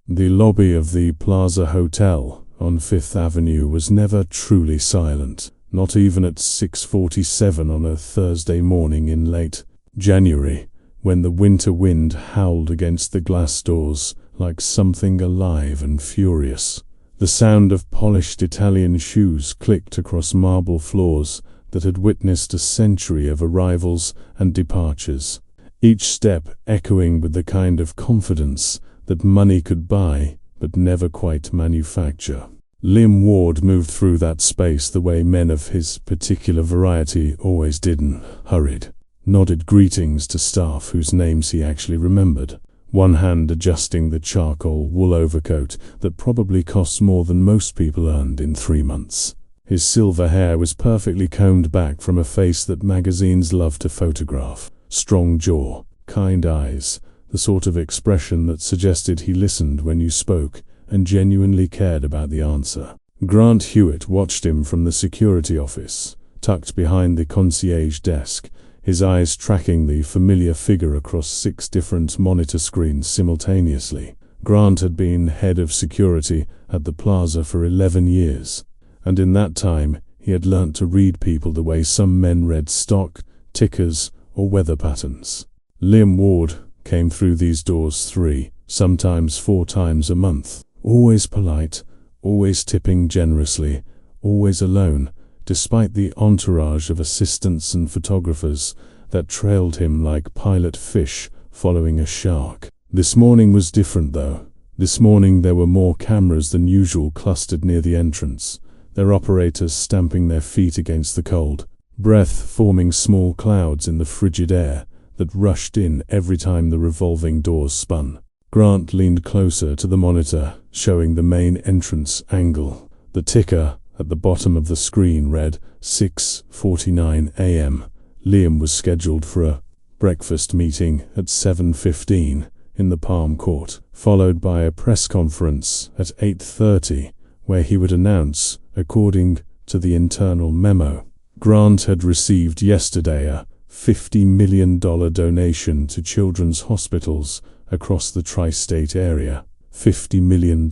The lobby of the Plaza Hotel on Fifth Avenue was never truly silent, not even at 6:47 on a Thursday morning in late January, when the winter wind howled against the glass doors like something alive and furious. The sound of polished Italian shoes clicked across marble floors that had witnessed a century of arrivals and departures, each step echoing with the kind of confidence that money could buy but never quite manufacture. Liam Ward moved through that space the way men of his particular variety always did, hurried, nodded greetings to staff whose names he actually remembered, one hand adjusting the charcoal wool overcoat that probably cost more than most people earned in 3 months. His silver hair was perfectly combed back from a face that magazines love to photograph. Strong jaw, kind eyes, the sort of expression that suggested he listened when you spoke and genuinely cared about the answer. Grant Hewitt watched him from the security office, tucked behind the concierge desk, his eyes tracking the familiar figure across 6 different monitor screens simultaneously. Grant had been head of security at the plaza for 11 years, and in that time he had learnt to read people the way some men read stock, tickers, or weather patterns. Liam Ward came through these doors 3, sometimes 4 times a month, always polite, always tipping generously, always alone, despite the entourage of assistants and photographers that trailed him like pilot fish following a shark. This morning was different though. This morning there were more cameras than usual clustered near the entrance, their operators stamping their feet against the cold, breath forming small clouds in the frigid air that rushed in every time the revolving doors spun. Grant leaned closer to the monitor, showing the main entrance angle. The ticker at the bottom of the screen read 6:49 a.m. Liam was scheduled for a breakfast meeting at 7:15 in the Palm Court, followed by a press conference at 8:30, where he would announce, according to the internal memo, Grant had received yesterday a $50 million donation to children's hospitals across the tri-state area. $50 million.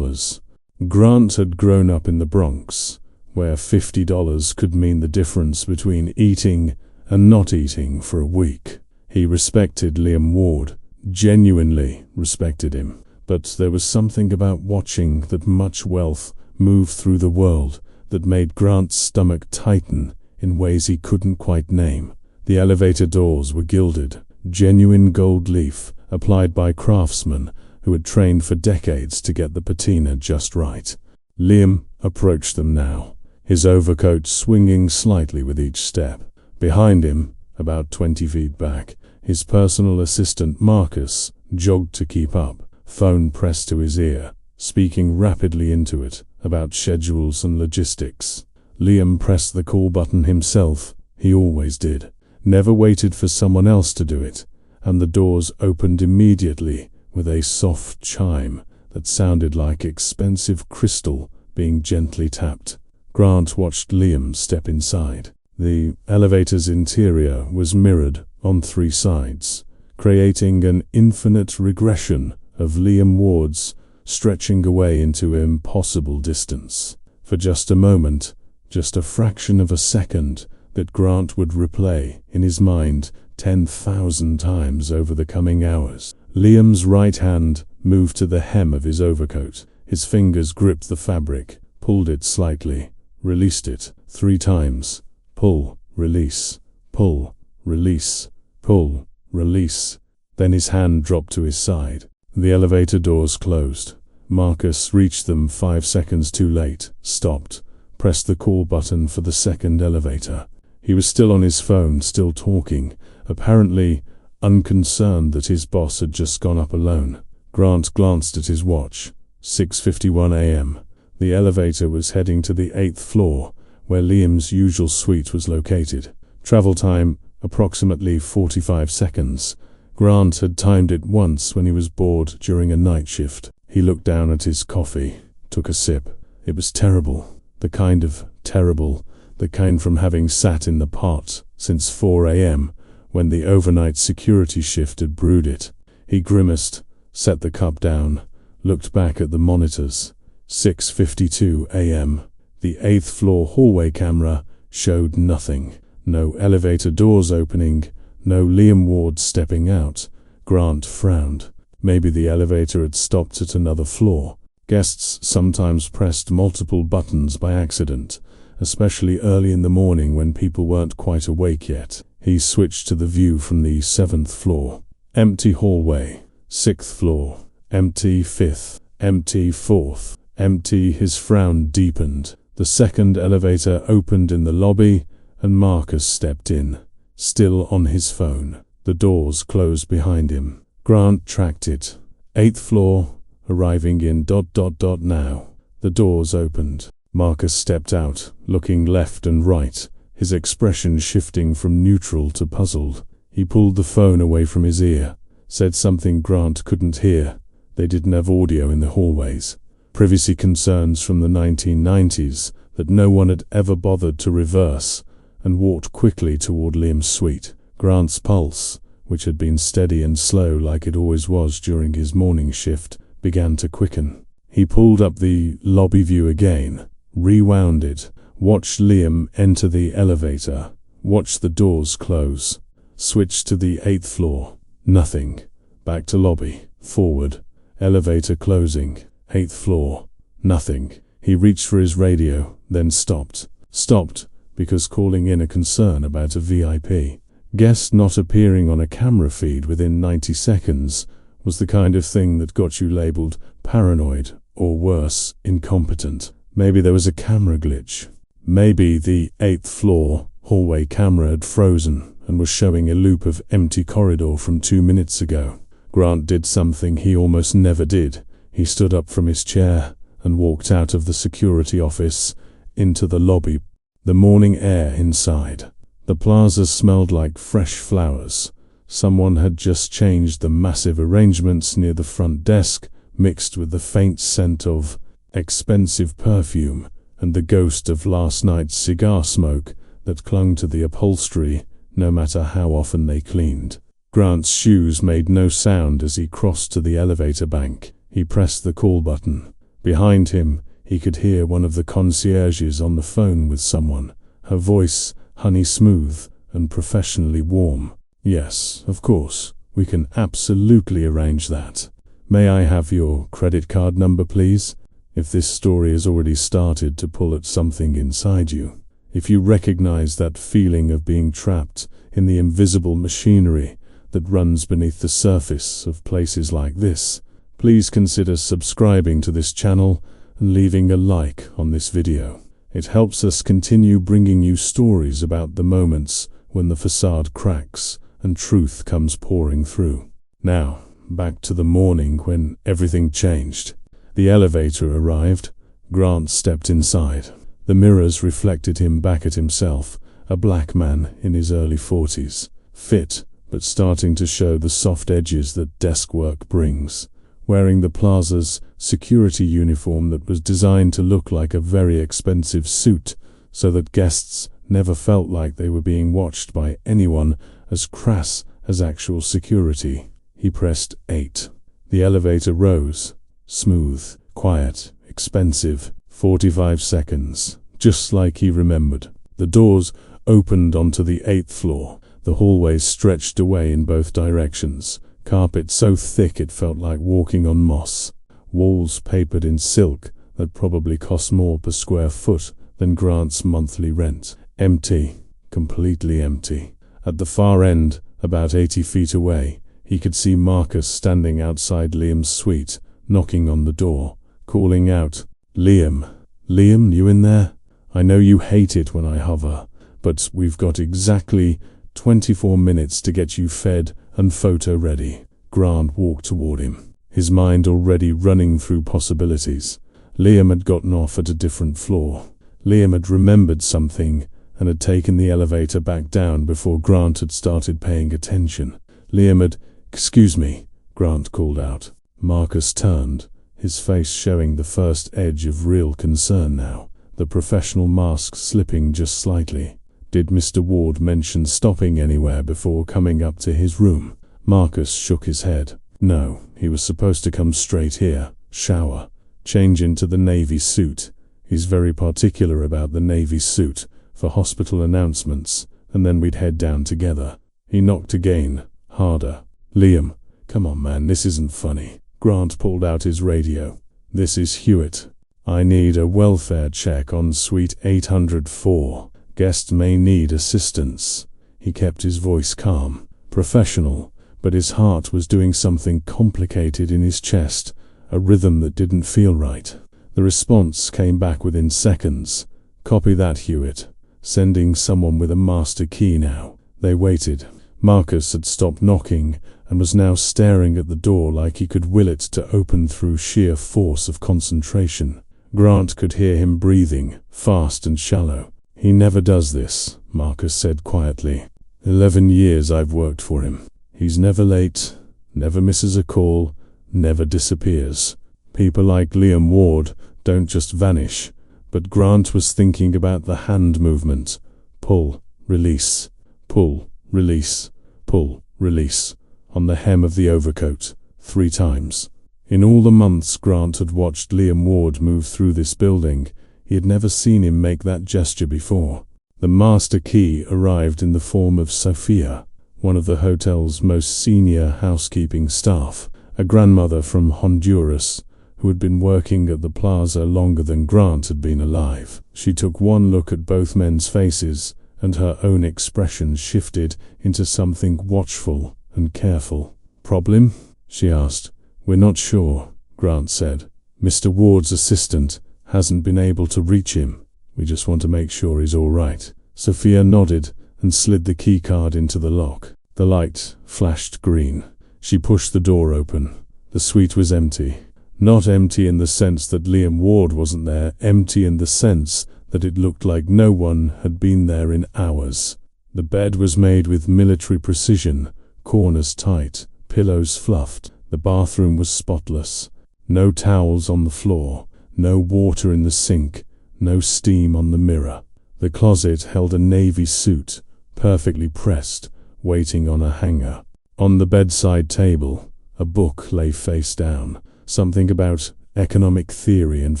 Grant had grown up in the Bronx, where $50 could mean the difference between eating and not eating for a week. He respected Liam Ward, genuinely respected him, but there was something about watching that much wealth move through the world that made Grant's stomach tighten in ways he couldn't quite name. The elevator doors were gilded, genuine gold leaf applied by craftsmen who had trained for decades to get the patina just right. Liam approached them now, his overcoat swinging slightly with each step. Behind him, about 20 feet back, his personal assistant Marcus jogged to keep up, phone pressed to his ear, speaking rapidly into it about schedules and logistics. Liam pressed the call button himself. He always did. Never waited for someone else to do it, and the doors opened immediately with a soft chime that sounded like expensive crystal being gently tapped. Grant watched Liam step inside. The elevator's interior was mirrored on 3 sides, creating an infinite regression of Liam Ward's stretching away into impossible distance. For just a moment, just a fraction of a second, that Grant would replay in his mind 10,000 times over the coming hours. Liam's right hand moved to the hem of his overcoat. His fingers gripped the fabric, pulled it slightly, released it 3 times. Pull, release, pull, release, pull, release. Then his hand dropped to his side. The elevator doors closed. Marcus reached them 5 seconds too late, stopped, pressed the call button for the second elevator. He was still on his phone, still talking, apparently unconcerned that his boss had just gone up alone. Grant glanced at his watch. 6:51 a.m. The elevator was heading to the 8th floor, where Liam's usual suite was located. Travel time, approximately 45 seconds. Grant had timed it once when he was bored during a night shift. He looked down at his coffee, took a sip. It was terrible. The kind of terrible that came from having sat in the pot since 4 a.m. when the overnight security shift had brewed it. He grimaced, set the cup down, looked back at the monitors. 6:52 a.m. The 8th floor hallway camera showed nothing. No elevator doors opening, no Liam Ward stepping out. Grant frowned. Maybe the elevator had stopped at another floor. Guests sometimes pressed multiple buttons by accident, especially early in the morning when people weren't quite awake yet. He switched to the view from the 7th floor. Empty hallway. 6th floor. Empty 5th. Empty 4th. Empty. His frown deepened. The second elevator opened in the lobby, and Marcus stepped in, still on his phone. The doors closed behind him. Grant tracked it. 8th floor, arriving in ... now. The doors opened. Marcus stepped out, looking left and right, his expression shifting from neutral to puzzled. He pulled the phone away from his ear, said something Grant couldn't hear. They didn't have audio in the hallways. Privacy concerns from the 1990s that no one had ever bothered to reverse, and walked quickly toward Liam's suite. Grant's pulse, which had been steady and slow like it always was during his morning shift, began to quicken. He pulled up the lobby view again, rewound it, watched Liam enter the elevator, watched the doors close, switched to the 8th floor. Nothing. Back to lobby. Forward. Elevator closing. 8th floor. Nothing. He reached for his radio, then stopped. Stopped because calling in a concern about a VIP guest not appearing on a camera feed within 90 seconds was the kind of thing that got you labeled paranoid, or worse, incompetent. Maybe there was a camera glitch. Maybe the 8th floor hallway camera had frozen and was showing a loop of empty corridor from 2 minutes ago. Grant did something he almost never did. He stood up from his chair and walked out of the security office into the lobby. The morning air inside. The plaza smelled like fresh flowers. Someone had just changed the massive arrangements near the front desk, mixed with the faint scent of expensive perfume and the ghost of last night's cigar smoke that clung to the upholstery no matter how often they cleaned. Grant's shoes made no sound as he crossed to the elevator bank. He pressed the call button. Behind him, he could hear one of the concierges on the phone with someone, her voice honey smooth and professionally warm. "Yes, of course, we can absolutely arrange that. May I have your credit card number, please?" If this story has already started to pull at something inside you, if you recognize that feeling of being trapped in the invisible machinery that runs beneath the surface of places like this, please consider subscribing to this channel and leaving a like on this video. It helps us continue bringing you stories about the moments when the facade cracks and truth comes pouring through. Now, back to the morning when everything changed. The elevator arrived. Grant stepped inside. The mirrors reflected him back at himself, a black man in his early 40s, fit, but starting to show the soft edges that desk work brings. Wearing the plaza's security uniform that was designed to look like a very expensive suit, so that guests never felt like they were being watched by anyone as crass as actual security. He pressed 8. The elevator rose. Smooth, quiet, expensive. 45 seconds. Just like he remembered. The doors opened onto the 8th floor. The hallways stretched away in both directions. Carpet so thick it felt like walking on moss. Walls papered in silk that probably cost more per square foot than Grant's monthly rent. Empty. Completely empty. At the far end, about 80 feet away, he could see Marcus standing outside Liam's suite, knocking on the door, calling out, "Liam! Liam, you in there? I know you hate it when I hover, but we've got exactly 24 minutes to get you fed and photo ready." Grant walked toward him, his mind already running through possibilities. Liam had gotten off at a different floor. Liam had remembered something and had taken the elevator back down before Grant had started paying attention. Liam had, "Excuse me," Grant called out. Marcus turned, his face showing the first edge of real concern now, the professional mask slipping just slightly. Did Mr. Ward mention stopping anywhere before coming up to his room? Marcus shook his head. No, he was supposed to come straight here. shower, change into the navy suit. He's very particular about the navy suit for hospital announcements, and then we'd head down together. He knocked again, harder. Liam, come on man, this isn't funny. Grant pulled out his radio. This is Hewitt. I need a welfare check on suite 804. Guest may need assistance. He kept his voice calm, professional, but his heart was doing something complicated in his chest, a rhythm that didn't feel right. The response came back within seconds. Copy that, Hewitt. Sending someone with a master key now. They waited. Marcus had stopped knocking and was now staring at the door like he could will it to open through sheer force of concentration. Grant could hear him breathing, fast and shallow. He never does this, Marcus said quietly. 11 years I've worked for him. He's never late, never misses a call, never disappears. People like Liam Ward don't just vanish, but Grant was thinking about the hand movement. Pull, release, pull, release, pull, release, on the hem of the overcoat, 3 times. In all the months Grant had watched Liam Ward move through this building, he had never seen him make that gesture before. The master key arrived in the form of Sophia, one of the hotel's most senior housekeeping staff, a grandmother from Honduras, who had been working at the plaza longer than Grant had been alive. She took one look at both men's faces, and her own expression shifted into something watchful and careful. Problem? She asked. We're not sure, Grant said. Mr. Ward's assistant hasn't been able to reach him. We just want to make sure he's all right. Sophia nodded and slid the key card into the lock. The light flashed green. She pushed the door open. The suite was empty. Not empty in the sense that Liam Ward wasn't there, empty in the sense that it looked like no one had been there in hours. The bed was made with military precision, corners tight, pillows fluffed. The bathroom was spotless. No towels on the floor, no water in the sink, no steam on the mirror. The closet held a navy suit, perfectly pressed, waiting on a hanger. On the bedside table, a book lay face down, something about economic theory and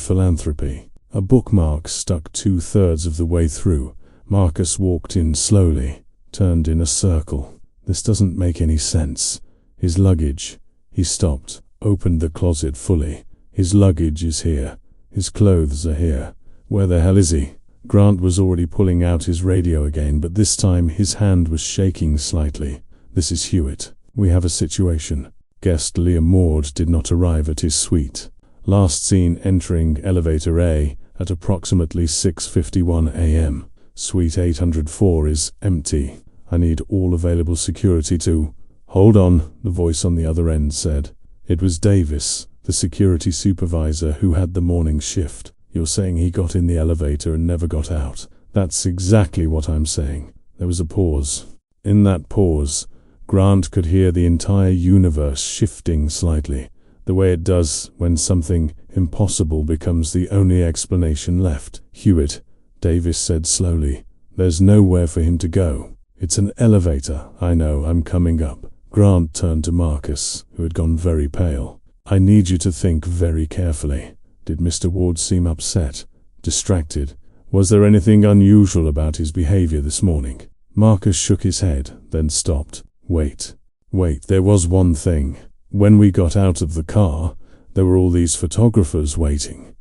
philanthropy. A bookmark stuck 2/3 of the way through. Marcus walked in slowly, turned in a circle. This doesn't make any sense. His luggage. He stopped, opened the closet fully. His luggage is here. His clothes are here. Where the hell is he? Grant was already pulling out his radio again, but this time his hand was shaking slightly. This is Hewitt. We have a situation. Guest Liam Ward did not arrive at his suite. Last seen entering elevator A at approximately 6:51 a.m. Suite 804 is empty. I need all available security to... Hold on, the voice on the other end said. It was Davis, the security supervisor who had the morning shift. You're saying he got in the elevator and never got out? That's exactly what I'm saying. There was a pause. In that pause, Grant could hear the entire universe shifting slightly, the way it does when something impossible becomes the only explanation left. Hewitt, Davis said slowly. There's nowhere for him to go. It's an elevator. I know, I'm coming up. Grant turned to Marcus, who had gone very pale. I need you to think very carefully. Did Mr. Ward seem upset, distracted? Was there anything unusual about his behavior this morning? Marcus shook his head, then stopped. Wait, there was one thing. When we got out of the car, there were all these photographers waiting,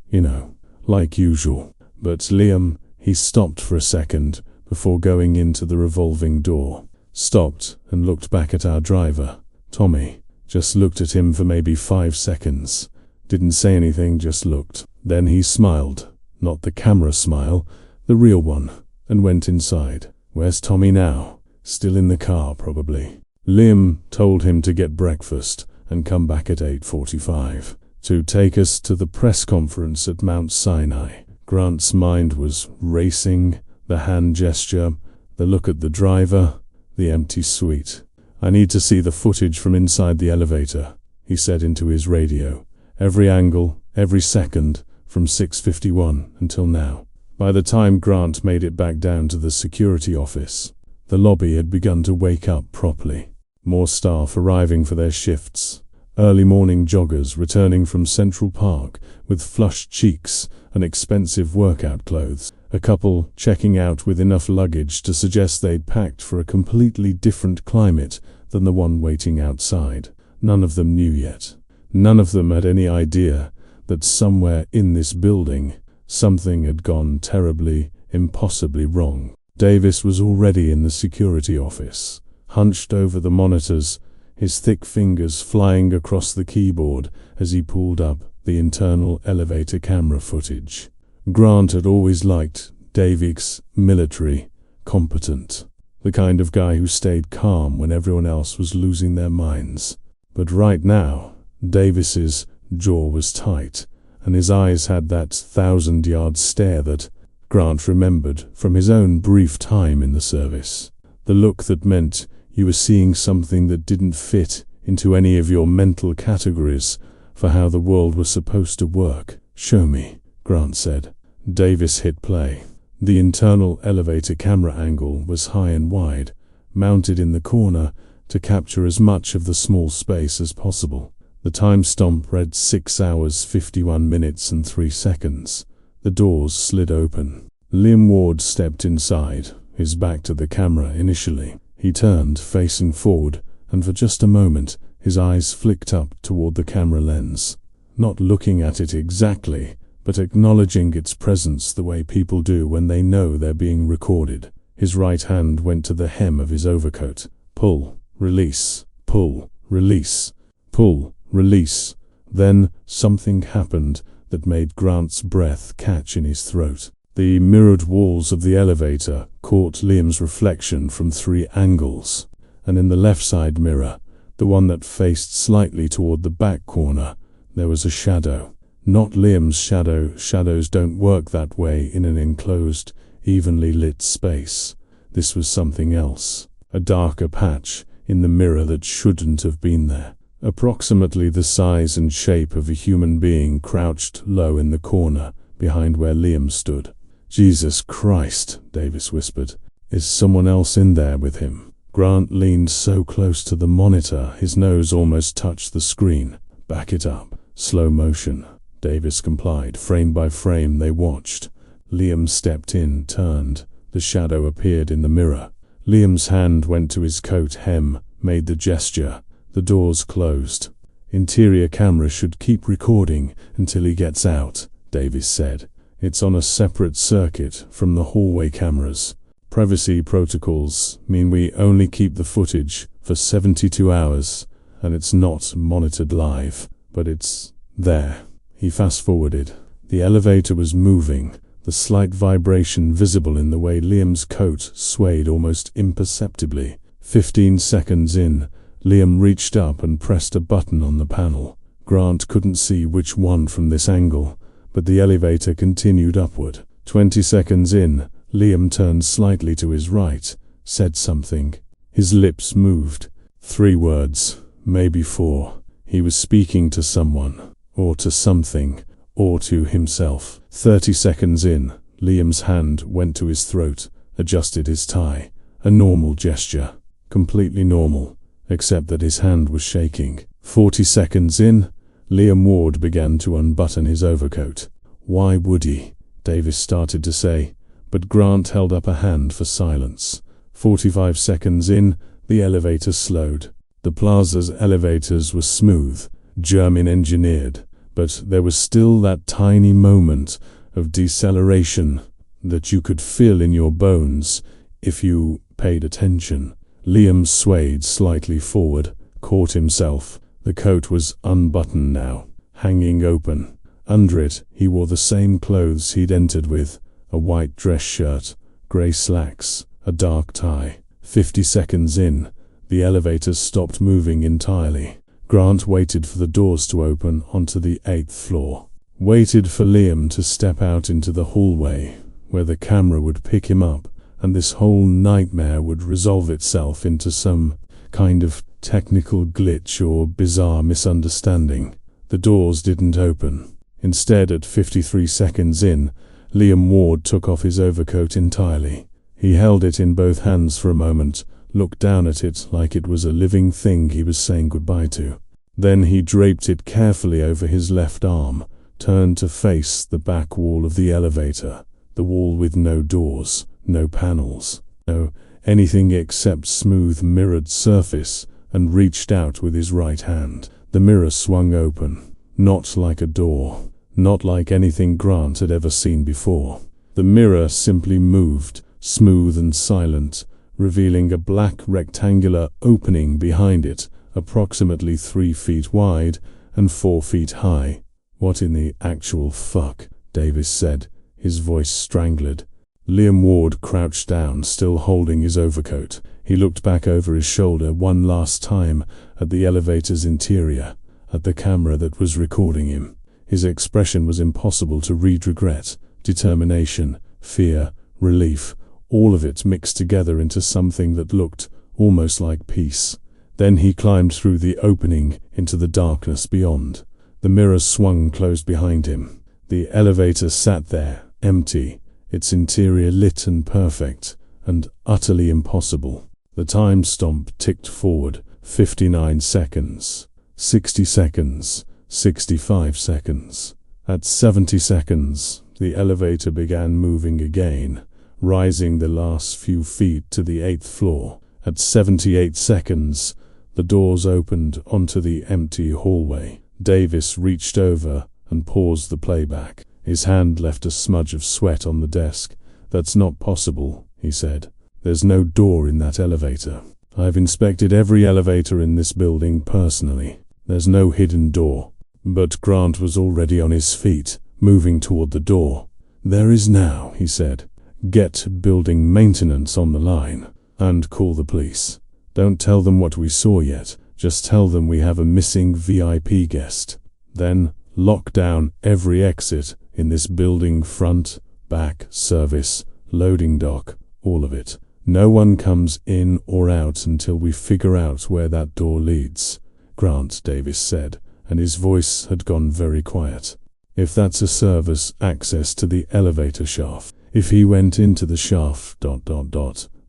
like usual. But Liam, he stopped for a second before going into the revolving door. Stopped and looked back at our driver, Tommy. Just looked at him for maybe 5 seconds. Didn't say anything, just looked. Then he smiled, not the camera smile, the real one, and went inside. Where's Tommy now? Still in the car, probably. Liam told him to get breakfast and come back at 8:45 to take us to the press conference at Mount Sinai. Grant's mind was racing, the hand gesture, the look at the driver, the empty suite. I need to see the footage from inside the elevator, he said into his radio. Every angle, every second, from 6:51 until now. By the time Grant made it back down to the security office, the lobby had begun to wake up properly. More staff arriving for their shifts. Early morning joggers returning from Central Park with flushed cheeks and expensive workout clothes. A couple checking out with enough luggage to suggest they'd packed for a completely different climate than the one waiting outside. None of them knew yet. None of them had any idea that somewhere in this building, something had gone terribly, impossibly wrong. Davis was already in the security office, hunched over the monitors, his thick fingers flying across the keyboard as he pulled up the internal elevator camera footage. Grant had always liked Davis, military, competent, the kind of guy who stayed calm when everyone else was losing their minds. But right now, Davis's jaw was tight, and his eyes had that 1,000-yard stare that Grant remembered from his own brief time in the service. The look that meant you were seeing something that didn't fit into any of your mental categories for how the world was supposed to work. "Show me," Grant said. Davis hit play. The internal elevator camera angle was high and wide, mounted in the corner to capture as much of the small space as possible. The time stamp read 6 hours 51 minutes and 3 seconds. The doors slid open. Liam Ward stepped inside, his back to the camera initially. He turned, facing forward, and for just a moment, his eyes flicked up toward the camera lens. Not looking at it exactly, but acknowledging its presence the way people do when they know they're being recorded. His right hand went to the hem of his overcoat. Pull, release, pull, release, pull, release. Then something happened that made Grant's breath catch in his throat. The mirrored walls of the elevator caught Liam's reflection from 3 angles, and in the left side mirror, the one that faced slightly toward the back corner, there was a shadow. Not Liam's shadow. Shadows don't work that way in an enclosed, evenly lit space. This was something else. A darker patch in the mirror that shouldn't have been there. Approximately the size and shape of a human being crouched low in the corner behind where Liam stood. "Jesus Christ," Davis whispered. "Is someone else in there with him?" Grant leaned so close to the monitor his nose almost touched the screen. "Back it up." Slow motion. Davis complied. Frame by frame they watched. Liam stepped in, turned. The shadow appeared in the mirror. Liam's hand went to his coat hem, made the gesture. The doors closed. "Interior camera should keep recording until he gets out," Davis said. "It's on a separate circuit from the hallway cameras. Privacy protocols mean we only keep the footage for 72 hours, and it's not monitored live, but it's there." He fast-forwarded. The elevator was moving, the slight vibration visible in the way Liam's coat swayed almost imperceptibly. 15 seconds in, Liam reached up and pressed a button on the panel. Grant couldn't see which one from this angle, but the elevator continued upward. 20 seconds in, Liam turned slightly to his right, said something. His lips moved. 3 words, maybe 4. He was speaking to someone, or to something, or to himself. 30 seconds in, Liam's hand went to his throat, adjusted his tie. A normal gesture. Completely normal, except that his hand was shaking. 40 seconds in, Liam Ward began to unbutton his overcoat. "Why would he?" Davis started to say, but Grant held up a hand for silence. 45 seconds in, the elevator slowed. The plaza's elevators were smooth, German-engineered, but there was still that tiny moment of deceleration that you could feel in your bones if you paid attention. Liam swayed slightly forward, caught himself. The coat was unbuttoned now, hanging open. Under it, he wore the same clothes he'd entered with, a white dress shirt, grey slacks, a dark tie. 50 seconds in, the elevators stopped moving entirely. Grant waited for the doors to open onto the 8th floor. Waited for Liam to step out into the hallway, where the camera would pick him up, and this whole nightmare would resolve itself into some kind of technical glitch or bizarre misunderstanding. The doors didn't open. Instead, at 53 seconds in, Liam Ward took off his overcoat entirely. He held it in both hands for a moment, looked down at it like it was a living thing he was saying goodbye to. Then he draped it carefully over his left arm, turned to face the back wall of the elevator, the wall with no doors, no panels, no anything except smooth mirrored surface, and reached out with his right hand. The mirror swung open, not like a door, not like anything Grant had ever seen before. The mirror simply moved, smooth and silent, revealing a black rectangular opening behind it, approximately 3 feet wide and 4 feet high. "What in the actual fuck?" Davis said, his voice strangled. Liam Ward crouched down, still holding his overcoat. He looked back over his shoulder one last time at the elevator's interior, at the camera that was recording him. His expression was impossible to read. Regret, determination, fear, relief, all of it mixed together into something that looked almost like peace. Then he climbed through the opening into the darkness beyond. The mirror swung closed behind him. The elevator sat there, empty, its interior lit and perfect, and utterly impossible. The time stomp ticked forward, 59 seconds, 60 seconds, 65 seconds. At 70 seconds, the elevator began moving again, rising the last few feet to the 8th floor. At 78 seconds, the doors opened onto the empty hallway. Davis reached over and paused the playback. His hand left a smudge of sweat on the desk. "That's not possible," he said. "There's no door in that elevator. I've inspected every elevator in this building personally. There's no hidden door." But Grant was already on his feet, moving toward the door. "There is now," he said. "Get building maintenance on the line, and call the police. Don't tell them what we saw yet. Just tell them we have a missing VIP guest. Then lock down every exit in this building, front, back, service, loading dock, all of it. No one comes in or out until we figure out where that door leads." "Grant," Davis said, and his voice had gone very quiet. "If that's a service access to the elevator shaft, if he went into the shaft,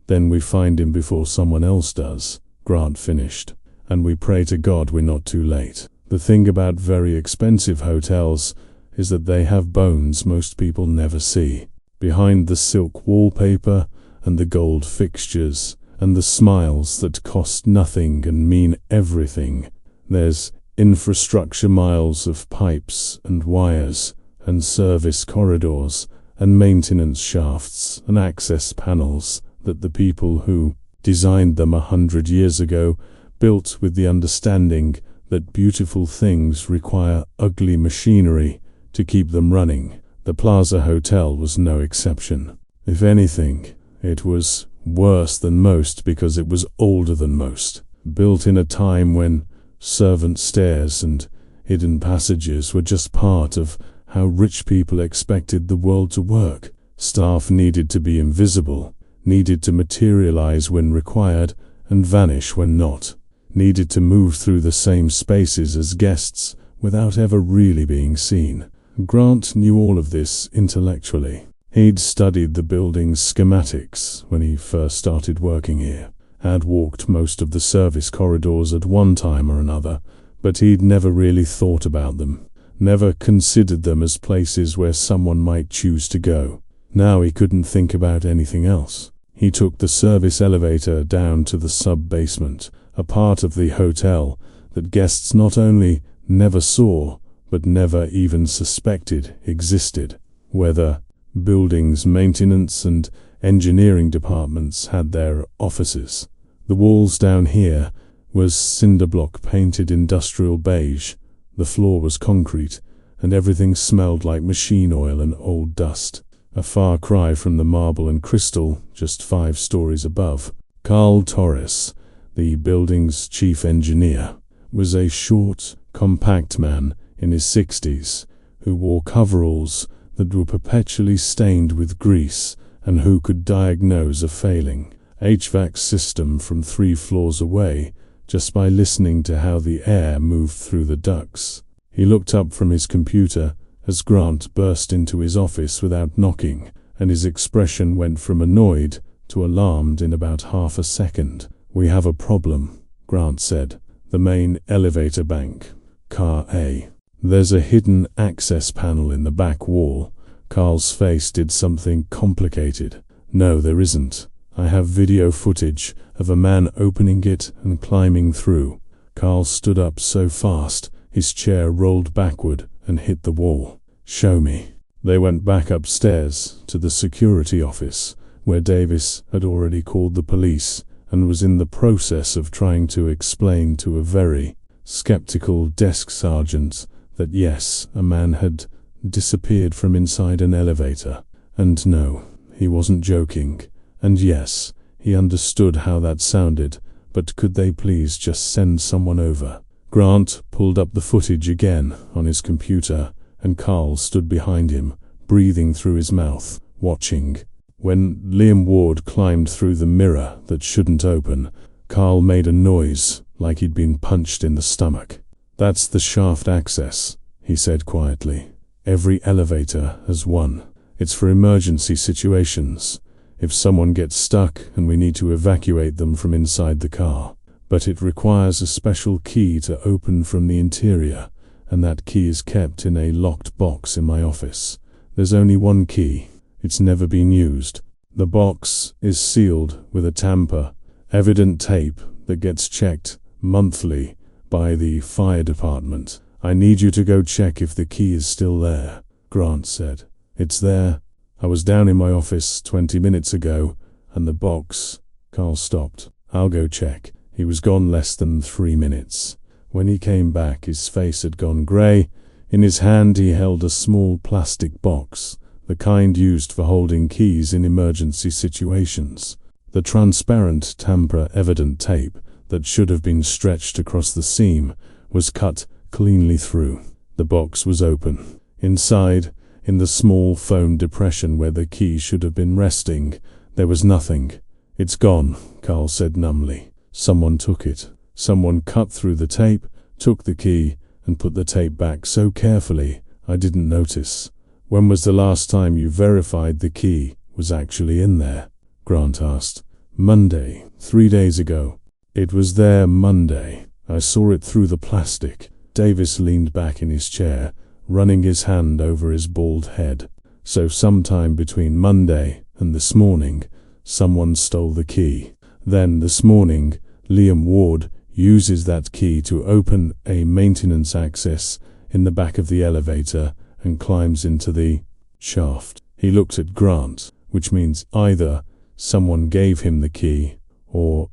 then we find him before someone else does," Grant finished. "And we pray to God we're not too late. The thing about very expensive hotels is that they have bones most people never see. Behind the silk wallpaper and the gold fixtures and the smiles that cost nothing and mean everything, there's infrastructure, miles of pipes and wires and service corridors and maintenance shafts and access panels that the people who designed them 100 years ago built with the understanding that beautiful things require ugly machinery to keep them running. The Plaza Hotel was no exception. If anything, it was worse than most because it was older than most, built in a time when servant stairs and hidden passages were just part of how rich people expected the world to work. Staff needed to be invisible, needed to materialize when required and vanish when not, needed to move through the same spaces as guests without ever really being seen. Grant knew all of this intellectually. He'd studied the building's schematics when he first started working here, had walked most of the service corridors at one time or another, but he'd never really thought about them, never considered them as places where someone might choose to go. Now he couldn't think about anything else. He took the service elevator down to the sub-basement, a part of the hotel that guests not only never saw, but never even suspected existed, where the building's maintenance and engineering departments had their offices. The walls down here was cinderblock painted industrial beige, the floor was concrete, and everything smelled like machine oil and old dust. A far cry from the marble and crystal just 5 stories above. Carl Torres, the building's chief engineer, was a short, compact man in his 60s who wore coveralls that were perpetually stained with grease and who could diagnose a failing HVAC system from 3 floors away just by listening to how the air moved through the ducts. He looked up from his computer as Grant burst into his office without knocking, and his expression went from annoyed to alarmed in about half a second. "We have a problem," Grant said. The main elevator bank. Car A. There's a hidden access panel in the back wall. Carl's face did something complicated. No, there isn't. I have video footage of a man opening it and climbing through. Carl stood up so fast, his chair rolled backward and hit the wall. Show me. They went back upstairs to the security office, where Davis had already called the police and was in the process of trying to explain to a very skeptical desk sergeant that yes, a man had disappeared from inside an elevator. And no, he wasn't joking. And yes, he understood how that sounded, but could they please just send someone over? Grant pulled up the footage again on his computer, and Carl stood behind him, breathing through his mouth, watching. When Liam Ward climbed through the mirror that shouldn't open, Carl made a noise like he'd been punched in the stomach. That's the shaft access, he said quietly. Every elevator has one. It's for emergency situations. If someone gets stuck and we need to evacuate them from inside the car. But it requires a special key to open from the interior, and that key is kept in a locked box in my office. There's only one key. It's never been used. The box is sealed with a tamper, evident tape that gets checked monthly by the fire department. I need you to go check if the key is still there, Grant said. It's there. I was down in my office 20 minutes ago, and the box... Carl stopped. I'll go check. He was gone less than 3 minutes. When he came back, his face had gone grey. In his hand he held a small plastic box, the kind used for holding keys in emergency situations. The transparent tamper-evident tape that should have been stretched across the seam was cut cleanly through. The box was open. Inside, in the small foam depression where the key should have been resting, there was nothing. It's gone, Carl said numbly. Someone took it. Someone cut through the tape, took the key, and put the tape back so carefully I didn't notice. When was the last time you verified the key was actually in there? Grant asked. Monday, 3 days ago. It was there Monday. I saw it through the plastic. Davis leaned back in his chair, running his hand over his bald head. So sometime between Monday and this morning, someone stole the key. Then this morning, Liam Ward uses that key to open a maintenance access in the back of the elevator and climbs into the shaft. He looked at Grant, which means either someone gave him the key or ...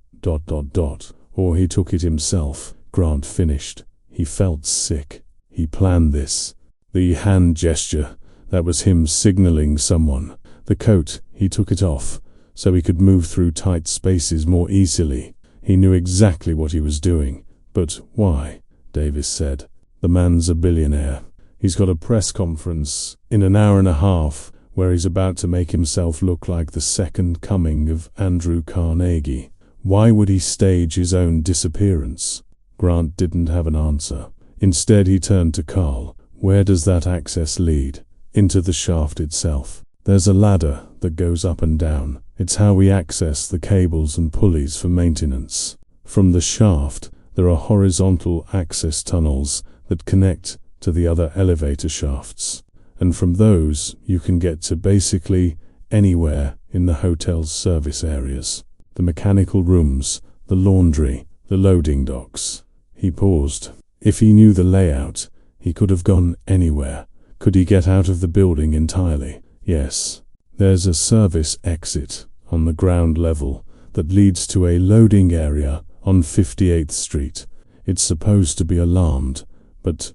or he took it himself. Grant finished. He felt sick. He planned this. The hand gesture, that was him signaling someone. The coat, he took it off, so he could move through tight spaces more easily. He knew exactly what he was doing. But why? Davis said. The man's a billionaire. He's got a press conference in an hour and a half where he's about to make himself look like the second coming of Andrew Carnegie. Why would he stage his own disappearance? Grant didn't have an answer. Instead, he turned to Carl. Where does that access lead? Into the shaft itself. There's a ladder that goes up and down. It's how we access the cables and pulleys for maintenance. From the shaft, there are horizontal access tunnels that connect to the other elevator shafts. And from those, you can get to basically anywhere in the hotel's service areas. The mechanical rooms, the laundry, the loading docks. He paused. If he knew the layout, he could have gone anywhere. Could he get out of the building entirely? Yes. There's a service exit on the ground level that leads to a loading area on 58th Street. It's supposed to be alarmed, but ...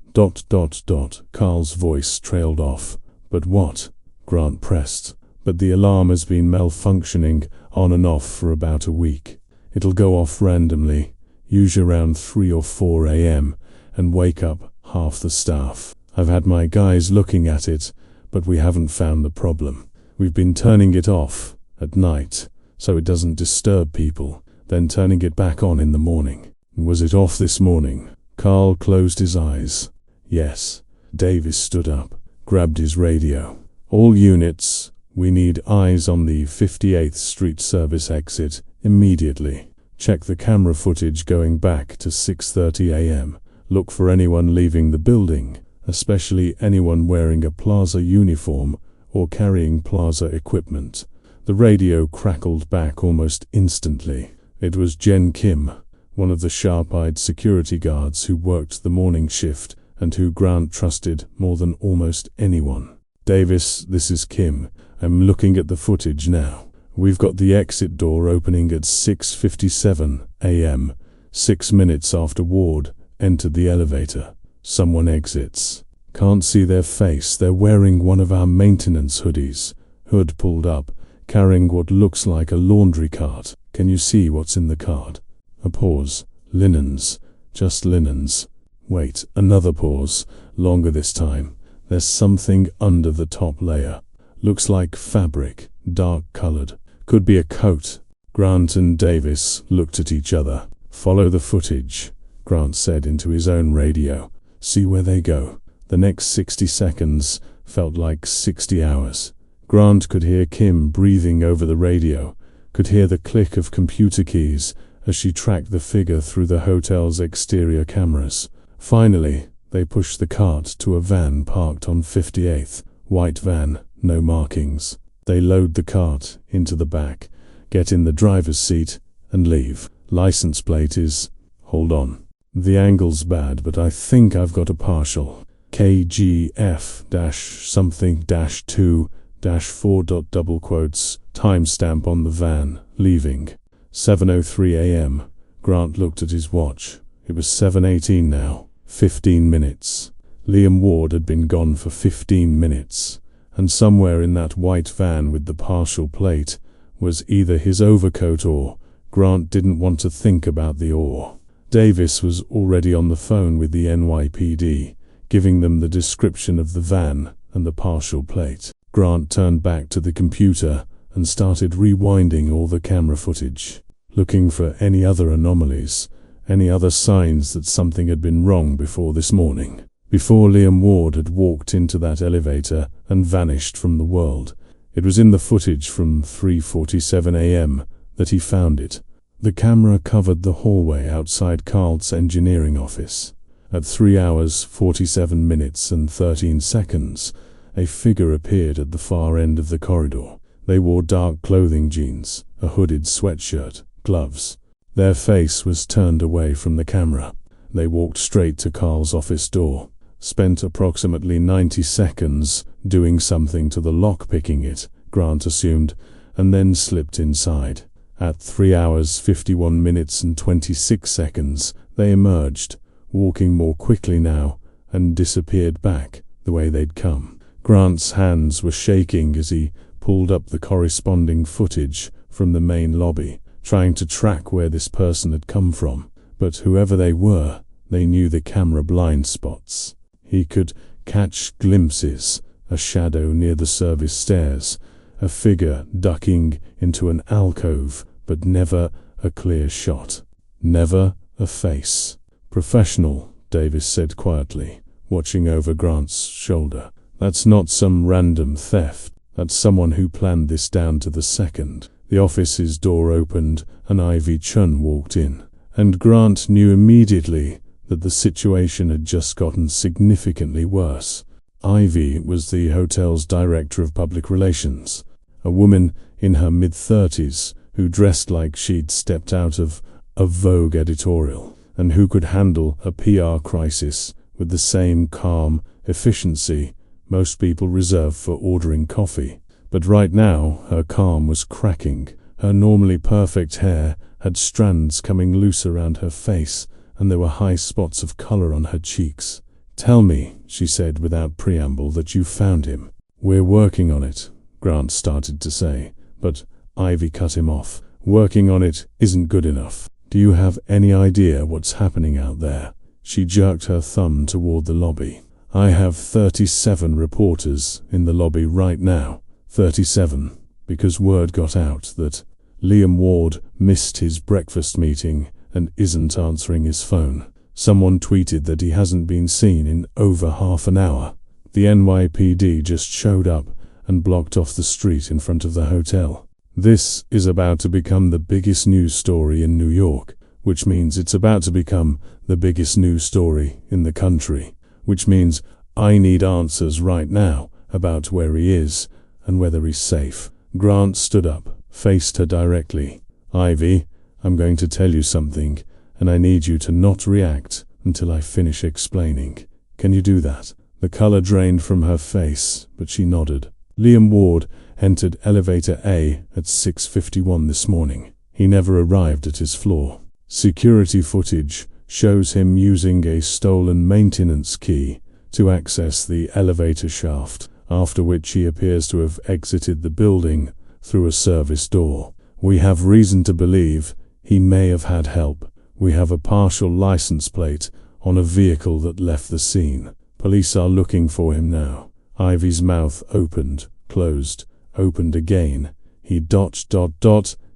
Carl's voice trailed off. But what? Grant pressed. But the alarm has been malfunctioning on and off for about a week. It'll go off randomly, usually around 3 or 4 a.m., and wake up half the staff. I've had my guys looking at it, but we haven't found the problem. We've been turning it off at night, so it doesn't disturb people, then turning it back on in the morning. Was it off this morning? Carl closed his eyes. Yes. Davis stood up, grabbed his radio. All units, we need eyes on the 58th Street service exit immediately. Check the camera footage going back to 6:30 a.m. Look for anyone leaving the building, especially anyone wearing a plaza uniform or carrying plaza equipment." The radio crackled back almost instantly. It was Jen Kim, one of the sharp-eyed security guards who worked the morning shift and who Grant trusted more than almost anyone. "Davis, this is Kim. I'm looking at the footage now. We've got the exit door opening at 6:57 a.m., 6 minutes after Ward entered the elevator. Someone exits. Can't see their face. They're wearing one of our maintenance hoodies. Hood pulled up, carrying what looks like a laundry cart. Can you see what's in the cart?" A pause. "Linens. Just linens." Wait, another pause. Longer this time. "There's something under the top layer. Looks like fabric, dark-colored. Could be a coat." Grant and Davis looked at each other. "Follow the footage," Grant said into his own radio. "See where they go." The next 60 seconds felt like 60 hours. Grant could hear Kim breathing over the radio, could hear the click of computer keys as she tracked the figure through the hotel's exterior cameras. Finally, they pushed the cart to a van parked on 58th. White van, no markings. They load the cart into the back, get in the driver's seat, and leave. License plate is, hold on. The angle's bad, but I think I've got a partial. KGF-something-2-4. Timestamp on the van, leaving. 7:03 a.m. Grant looked at his watch. It was 7:18 now. 15 minutes. Liam Ward had been gone for 15 minutes. And somewhere in that white van with the partial plate was either his overcoat or Grant didn't want to think about the or. Davis was already on the phone with the NYPD, giving them the description of the van and the partial plate. Grant turned back to the computer and started rewinding all the camera footage, looking for any other anomalies, any other signs that something had been wrong before this morning. Before Liam Ward had walked into that elevator and vanished from the world. It was in the footage from 3:47 a.m. that he found it. The camera covered the hallway outside Carl's engineering office. At 3 hours, 47 minutes and 13 seconds, a figure appeared at the far end of the corridor. They wore dark clothing, jeans, a hooded sweatshirt, gloves. Their face was turned away from the camera. They walked straight to Carl's office door, spent approximately 90 seconds doing something to the lock, picking it, Grant assumed, and then slipped inside. At 3 hours, 51 minutes and 26 seconds, they emerged, walking more quickly now, and disappeared back the way they'd come. Grant's hands were shaking as he pulled up the corresponding footage from the main lobby, trying to track where this person had come from. But whoever they were, they knew the camera blind spots. He could catch glimpses, a shadow near the service stairs, a figure ducking into an alcove, but never a clear shot. Never a face. "Professional," Davis said quietly, watching over Grant's shoulder. "That's not some random theft. That's someone who planned this down to the second." The office's door opened and Ivy Chun walked in, and Grant knew immediately that the situation had just gotten significantly worse. Ivy was the hotel's director of public relations, a woman in her mid-30s who dressed like she'd stepped out of a Vogue editorial, and who could handle a PR crisis with the same calm efficiency most people reserve for ordering coffee. But right now, her calm was cracking. Her normally perfect hair had strands coming loose around her face, and there were high spots of color on her cheeks. "Tell me," she said without preamble, "that you found him." "We're working on it," Grant started to say, but Ivy cut him off. "Working on it isn't good enough. Do you have any idea what's happening out there?" She jerked her thumb toward the lobby. "I have 37 reporters in the lobby right now. 37, because word got out that Liam Ward missed his breakfast meeting and isn't answering his phone. Someone tweeted that he hasn't been seen in over half an hour. The NYPD just showed up and blocked off the street in front of the hotel. This is about to become the biggest news story in New York, which means it's about to become the biggest news story in the country, which means I need answers right now about where he is and whether he's safe. Grant stood up, faced her directly. Ivy, I'm going to tell you something, and I need you to not react until I finish explaining. Can you do that? The color drained from her face, but she nodded. Liam Ward entered elevator A at 6:51 this morning. He never arrived at his floor. Security footage shows him using a stolen maintenance key to access the elevator shaft, after which he appears to have exited the building through a service door. We have reason to believe he may have had help. We have a partial license plate on a vehicle that left the scene. Police are looking for him now. Ivy's mouth opened, closed, opened again. He ...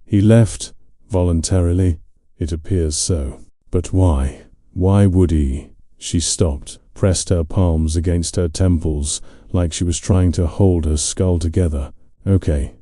He left voluntarily? It appears so. But why? Why would he? She stopped, pressed her palms against her temples like she was trying to hold her skull together. Okay,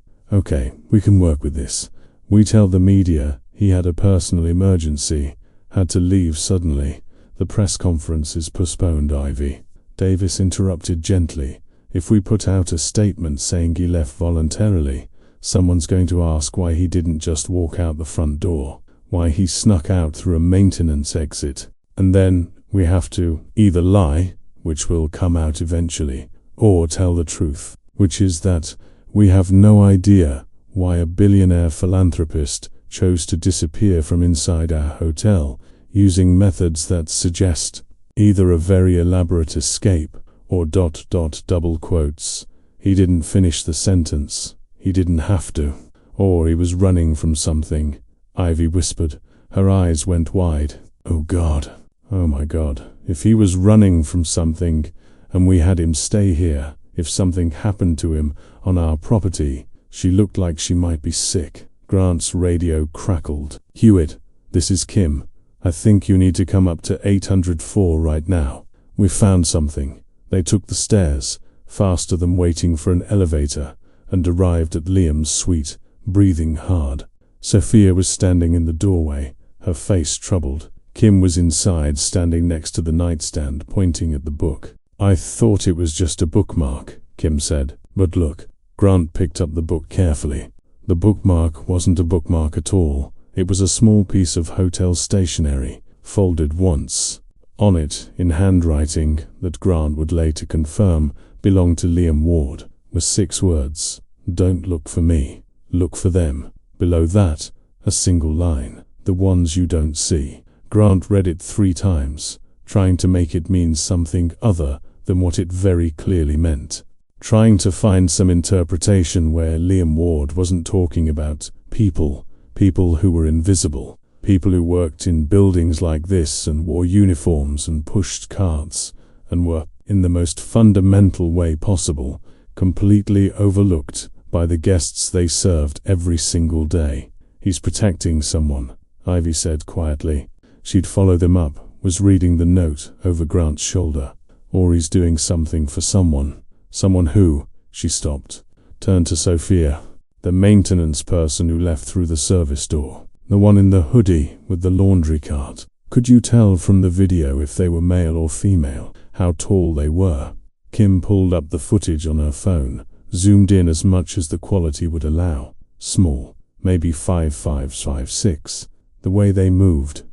we can work with this. We tell the media he had a personal emergency, had to leave suddenly. The press conference is postponed, Ivy. Davis interrupted gently. If we put out a statement saying he left voluntarily, someone's going to ask why he didn't just walk out the front door, why he snuck out through a maintenance exit. And then we have to either lie, which will come out eventually, or tell the truth, which is that we have no idea why a billionaire philanthropist chose to disappear from inside our hotel using methods that suggest either a very elaborate escape or ... double quotes. He didn't finish the sentence. He didn't have to. Or he was running from something, Ivy whispered. Her eyes went wide. Oh God. Oh my God. If he was running from something and we had him stay here, if something happened to him on our property, she looked like she might be sick. Grant's radio crackled. Hewitt, this is Kim. I think you need to come up to 804 right now. We found something. They took the stairs, faster than waiting for an elevator, and arrived at Liam's suite, breathing hard. Sophia was standing in the doorway, her face troubled. Kim was inside, standing next to the nightstand, pointing at the book. I thought it was just a bookmark, Kim said. But look. Grant picked up the book carefully. The bookmark wasn't a bookmark at all. It was a small piece of hotel stationery, folded once. On it, in handwriting that Grant would later confirm belonged to Liam Ward, were 6 words. Don't look for me. Look for them. Below that, a single line. The ones you don't see. Grant read it 3 times, trying to make it mean something other than what it very clearly meant. Trying to find some interpretation where Liam Ward wasn't talking about people who were invisible, people who worked in buildings like this and wore uniforms and pushed carts and were, in the most fundamental way possible, completely overlooked by the guests they served every single day. He's protecting someone, Ivy said quietly. She'd follow them up, was reading the note over Grant's shoulder. Or he's doing something for someone. Someone who, she stopped, turned to Sophia, the maintenance person who left through the service door. The one in the hoodie with the laundry cart. Could you tell from the video if they were male or female, how tall they were? Kim pulled up the footage on her phone, zoomed in as much as the quality would allow. Small, maybe 5'5", 5'6". The way they moved, ...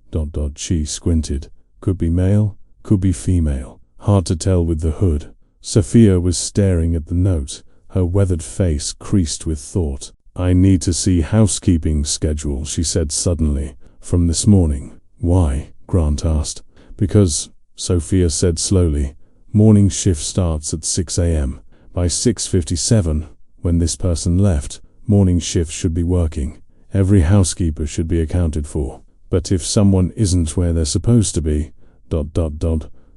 She squinted. Could be male, could be female. Hard to tell with the hood. Sophia was staring at the note, her weathered face creased with thought. I need to see housekeeping schedule, she said suddenly, from this morning. Why? Grant asked. Because, Sophia said slowly, morning shift starts at 6 a.m. By 6:57, when this person left, morning shift should be working. Every housekeeper should be accounted for. But if someone isn't where they're supposed to be, ...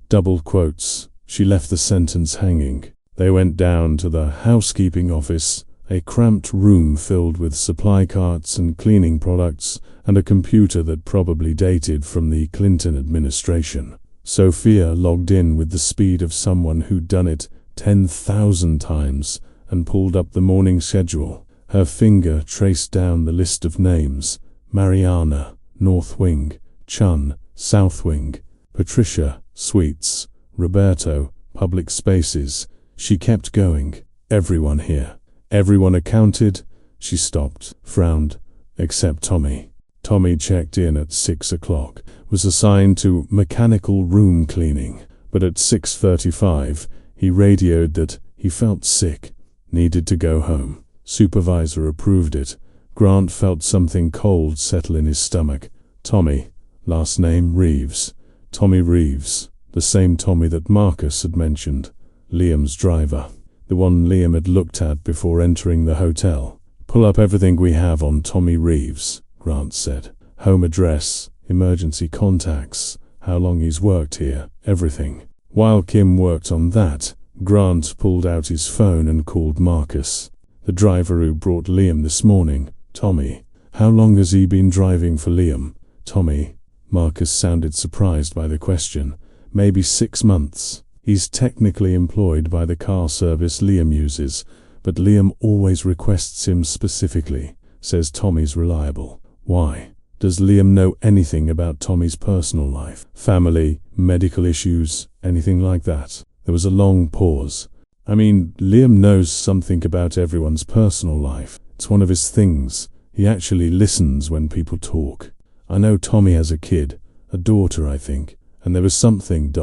double quotes. She left the sentence hanging. They went down to the housekeeping office, a cramped room filled with supply carts and cleaning products, and a computer that probably dated from the Clinton administration. Sophia logged in with the speed of someone who'd done it 10,000 times and pulled up the morning schedule. Her finger traced down the list of names: Mariana, North Wing; Chun, South Wing; Patricia, Suites; Roberto, Public Spaces. She kept going. Everyone here. Everyone accounted. She stopped, frowned, except Tommy. Tommy checked in at 6 o'clock, was assigned to mechanical room cleaning, but at 6:35 he radioed that he felt sick, needed to go home. Supervisor approved it. Grant felt something cold settle in his stomach. Tommy, last name Reeves. Tommy Reeves, the same Tommy that Marcus had mentioned, Liam's driver. The one Liam had looked at before entering the hotel. "Pull up everything we have on Tommy Reeves," Grant said. "Home address, emergency contacts, how long he's worked here, everything." While Kim worked on that, Grant pulled out his phone and called Marcus, the driver who brought Liam this morning. "Tommy, how long has he been driving for Liam?" "Tommy," Marcus sounded surprised by the question. "Maybe 6 months. He's technically employed by the car service Liam uses, but Liam always requests him specifically, says Tommy's reliable." "Why? Does Liam know anything about Tommy's personal life? Family, medical issues, anything like that?" There was a long pause. "I mean, Liam knows something about everyone's personal life. It's one of his things. He actually listens when people talk. I know Tommy has a kid, a daughter, I think, and there was something ...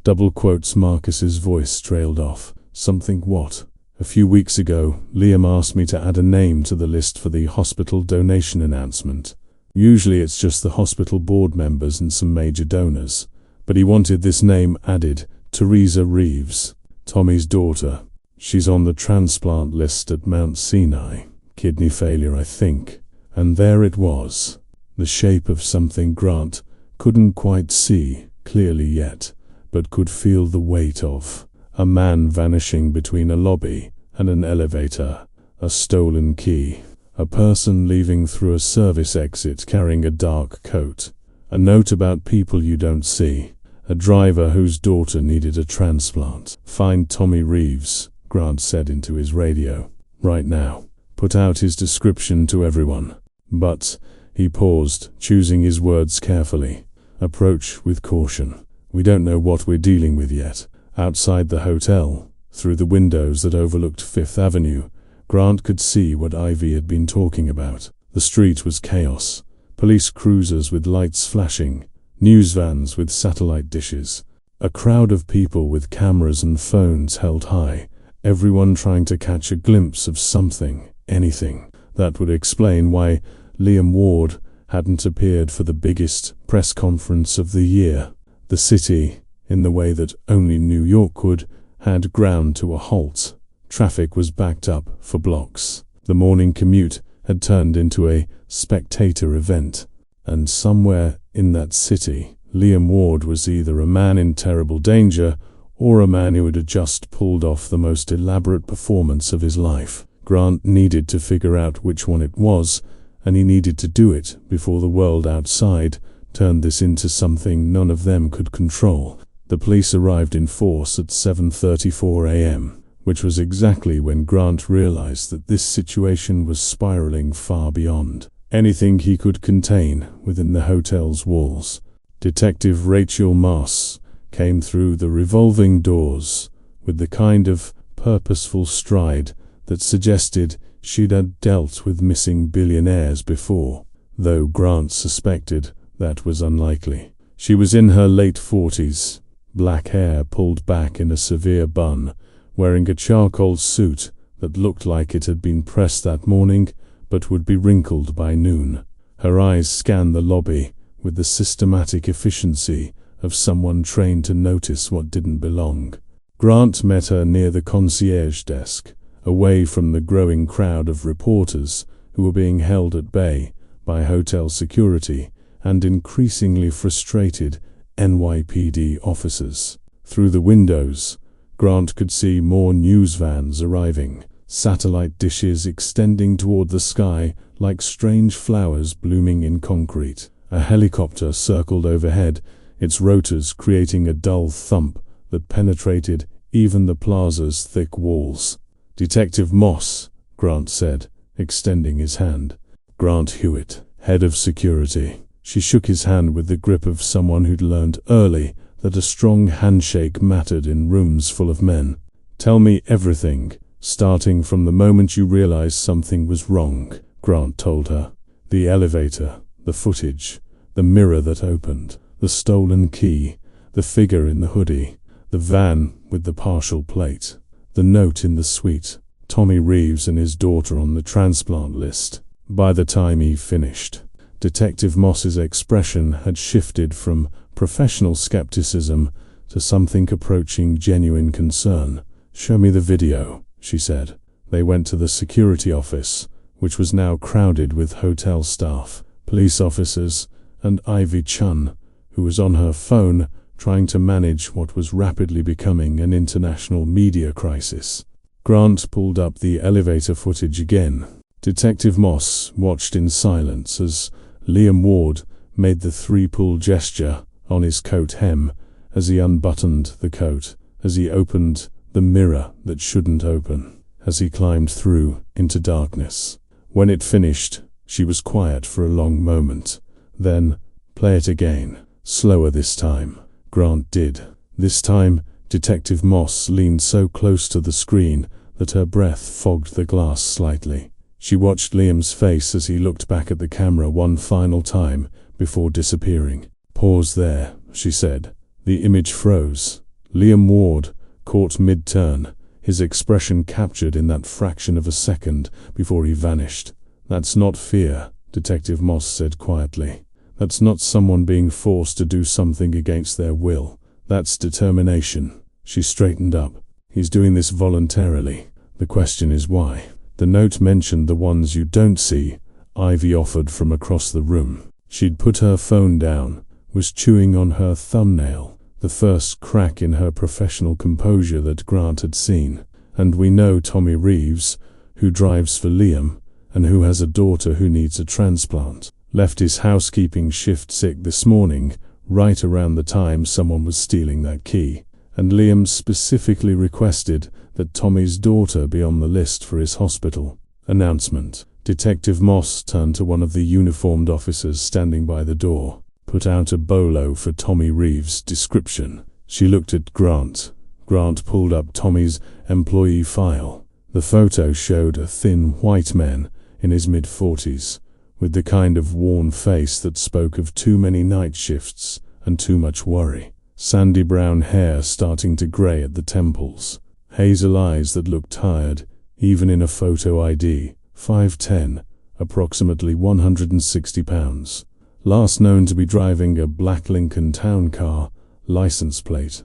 Double quotes. Marcus's voice trailed off. "Something what?" "A few weeks ago, Liam asked me to add a name to the list for the hospital donation announcement. Usually it's just the hospital board members and some major donors, but he wanted this name added: Teresa Reeves, Tommy's daughter. She's on the transplant list at Mount Sinai. Kidney failure, I think." And there it was, the shape of something Grant couldn't quite see clearly yet, but could feel the weight of. A man vanishing between a lobby and an elevator. A stolen key. A person leaving through a service exit carrying a dark coat. A note about people you don't see. A driver whose daughter needed a transplant. "Find Tommy Reeves," Grant said into his radio. "Right now. Put out his description to everyone. But," he paused, choosing his words carefully, "approach with caution. We don't know what we're dealing with yet." Outside the hotel, through the windows that overlooked Fifth Avenue, Grant could see what Ivy had been talking about. The street was chaos. Police cruisers with lights flashing, news vans with satellite dishes, a crowd of people with cameras and phones held high, everyone trying to catch a glimpse of something, anything, that would explain why Liam Ward hadn't appeared for the biggest press conference of the year. The city, in the way that only New York could, had ground to a halt. Traffic was backed up for blocks. The morning commute had turned into a spectator event. And somewhere in that city, Liam Ward was either a man in terrible danger or a man who had just pulled off the most elaborate performance of his life. Grant needed to figure out which one it was, and he needed to do it before the world outside turned this into something none of them could control. The police arrived in force at 7:34 a.m., which was exactly when Grant realized that this situation was spiraling far beyond anything he could contain within the hotel's walls. Detective Rachel Moss came through the revolving doors with the kind of purposeful stride that suggested she'd had dealt with missing billionaires before, though Grant suspected that was unlikely. She was in her late 40s, black hair pulled back in a severe bun, wearing a charcoal suit that looked like it had been pressed that morning but would be wrinkled by noon. Her eyes scanned the lobby with the systematic efficiency of someone trained to notice what didn't belong. Grant met her near the concierge desk, away from the growing crowd of reporters who were being held at bay by hotel security and increasingly frustrated NYPD officers. Through the windows, Grant could see more news vans arriving, satellite dishes extending toward the sky like strange flowers blooming in concrete. A helicopter circled overhead, its rotors creating a dull thump that penetrated even the plaza's thick walls. Detective Moss Grant said, extending his hand. Grant Hewitt, head of security. She shook his hand with the grip of someone who'd learned early that a strong handshake mattered in rooms full of men. Tell me everything, starting from the moment you realized something was wrong, Grant told her. The elevator, the footage, the mirror that opened, the stolen key, the figure in the hoodie, the van with the partial plate, the note in the suite, Tommy Reeves and his daughter on the transplant list. By the time he finished, Detective Moss's expression had shifted from professional skepticism to something approaching genuine concern. Show me the video, she said. They went to the security office, which was now crowded with hotel staff, police officers, and Ivy Chun, who was on her phone trying to manage what was rapidly becoming an international media crisis. Grant pulled up the elevator footage again. Detective Moss watched in silence as Liam Ward made the three-pull gesture on his coat hem as he unbuttoned the coat, as he opened the mirror that shouldn't open, as he climbed through into darkness. When it finished, she was quiet for a long moment. Then, play it again. Slower this time. Grant did. This time, Detective Moss leaned so close to the screen that her breath fogged the glass slightly. She watched Liam's face as he looked back at the camera one final time before disappearing. Pause there, she said. The image froze. Liam Ward caught mid-turn, his expression captured in that fraction of a second before he vanished. That's not fear, Detective Moss said quietly. That's not someone being forced to do something against their will. That's determination. She straightened up. He's doing this voluntarily. The question is why. The note mentioned the ones you don't see, Ivy offered from across the room. She'd put her phone down, was chewing on her thumbnail, the first crack in her professional composure that Grant had seen. And we know Tommy Reeves, who drives for Liam, and who has a daughter who needs a transplant, left his housekeeping shift sick this morning, right around the time someone was stealing that key. And Liam specifically requested that Tommy's daughter be on the list for his hospital announcement. Detective Moss turned to one of the uniformed officers standing by the door. Put out a bolo for Tommy Reeves' description. She looked at Grant. Grant pulled up Tommy's employee file. The photo showed a thin white man in his mid-40s, with the kind of worn face that spoke of too many night shifts and too much worry. Sandy brown hair starting to grey at the temples. Hazel eyes that looked tired, even in a photo ID. 5'10", approximately 160 pounds. Last known to be driving a black Lincoln Town car, license plate, ...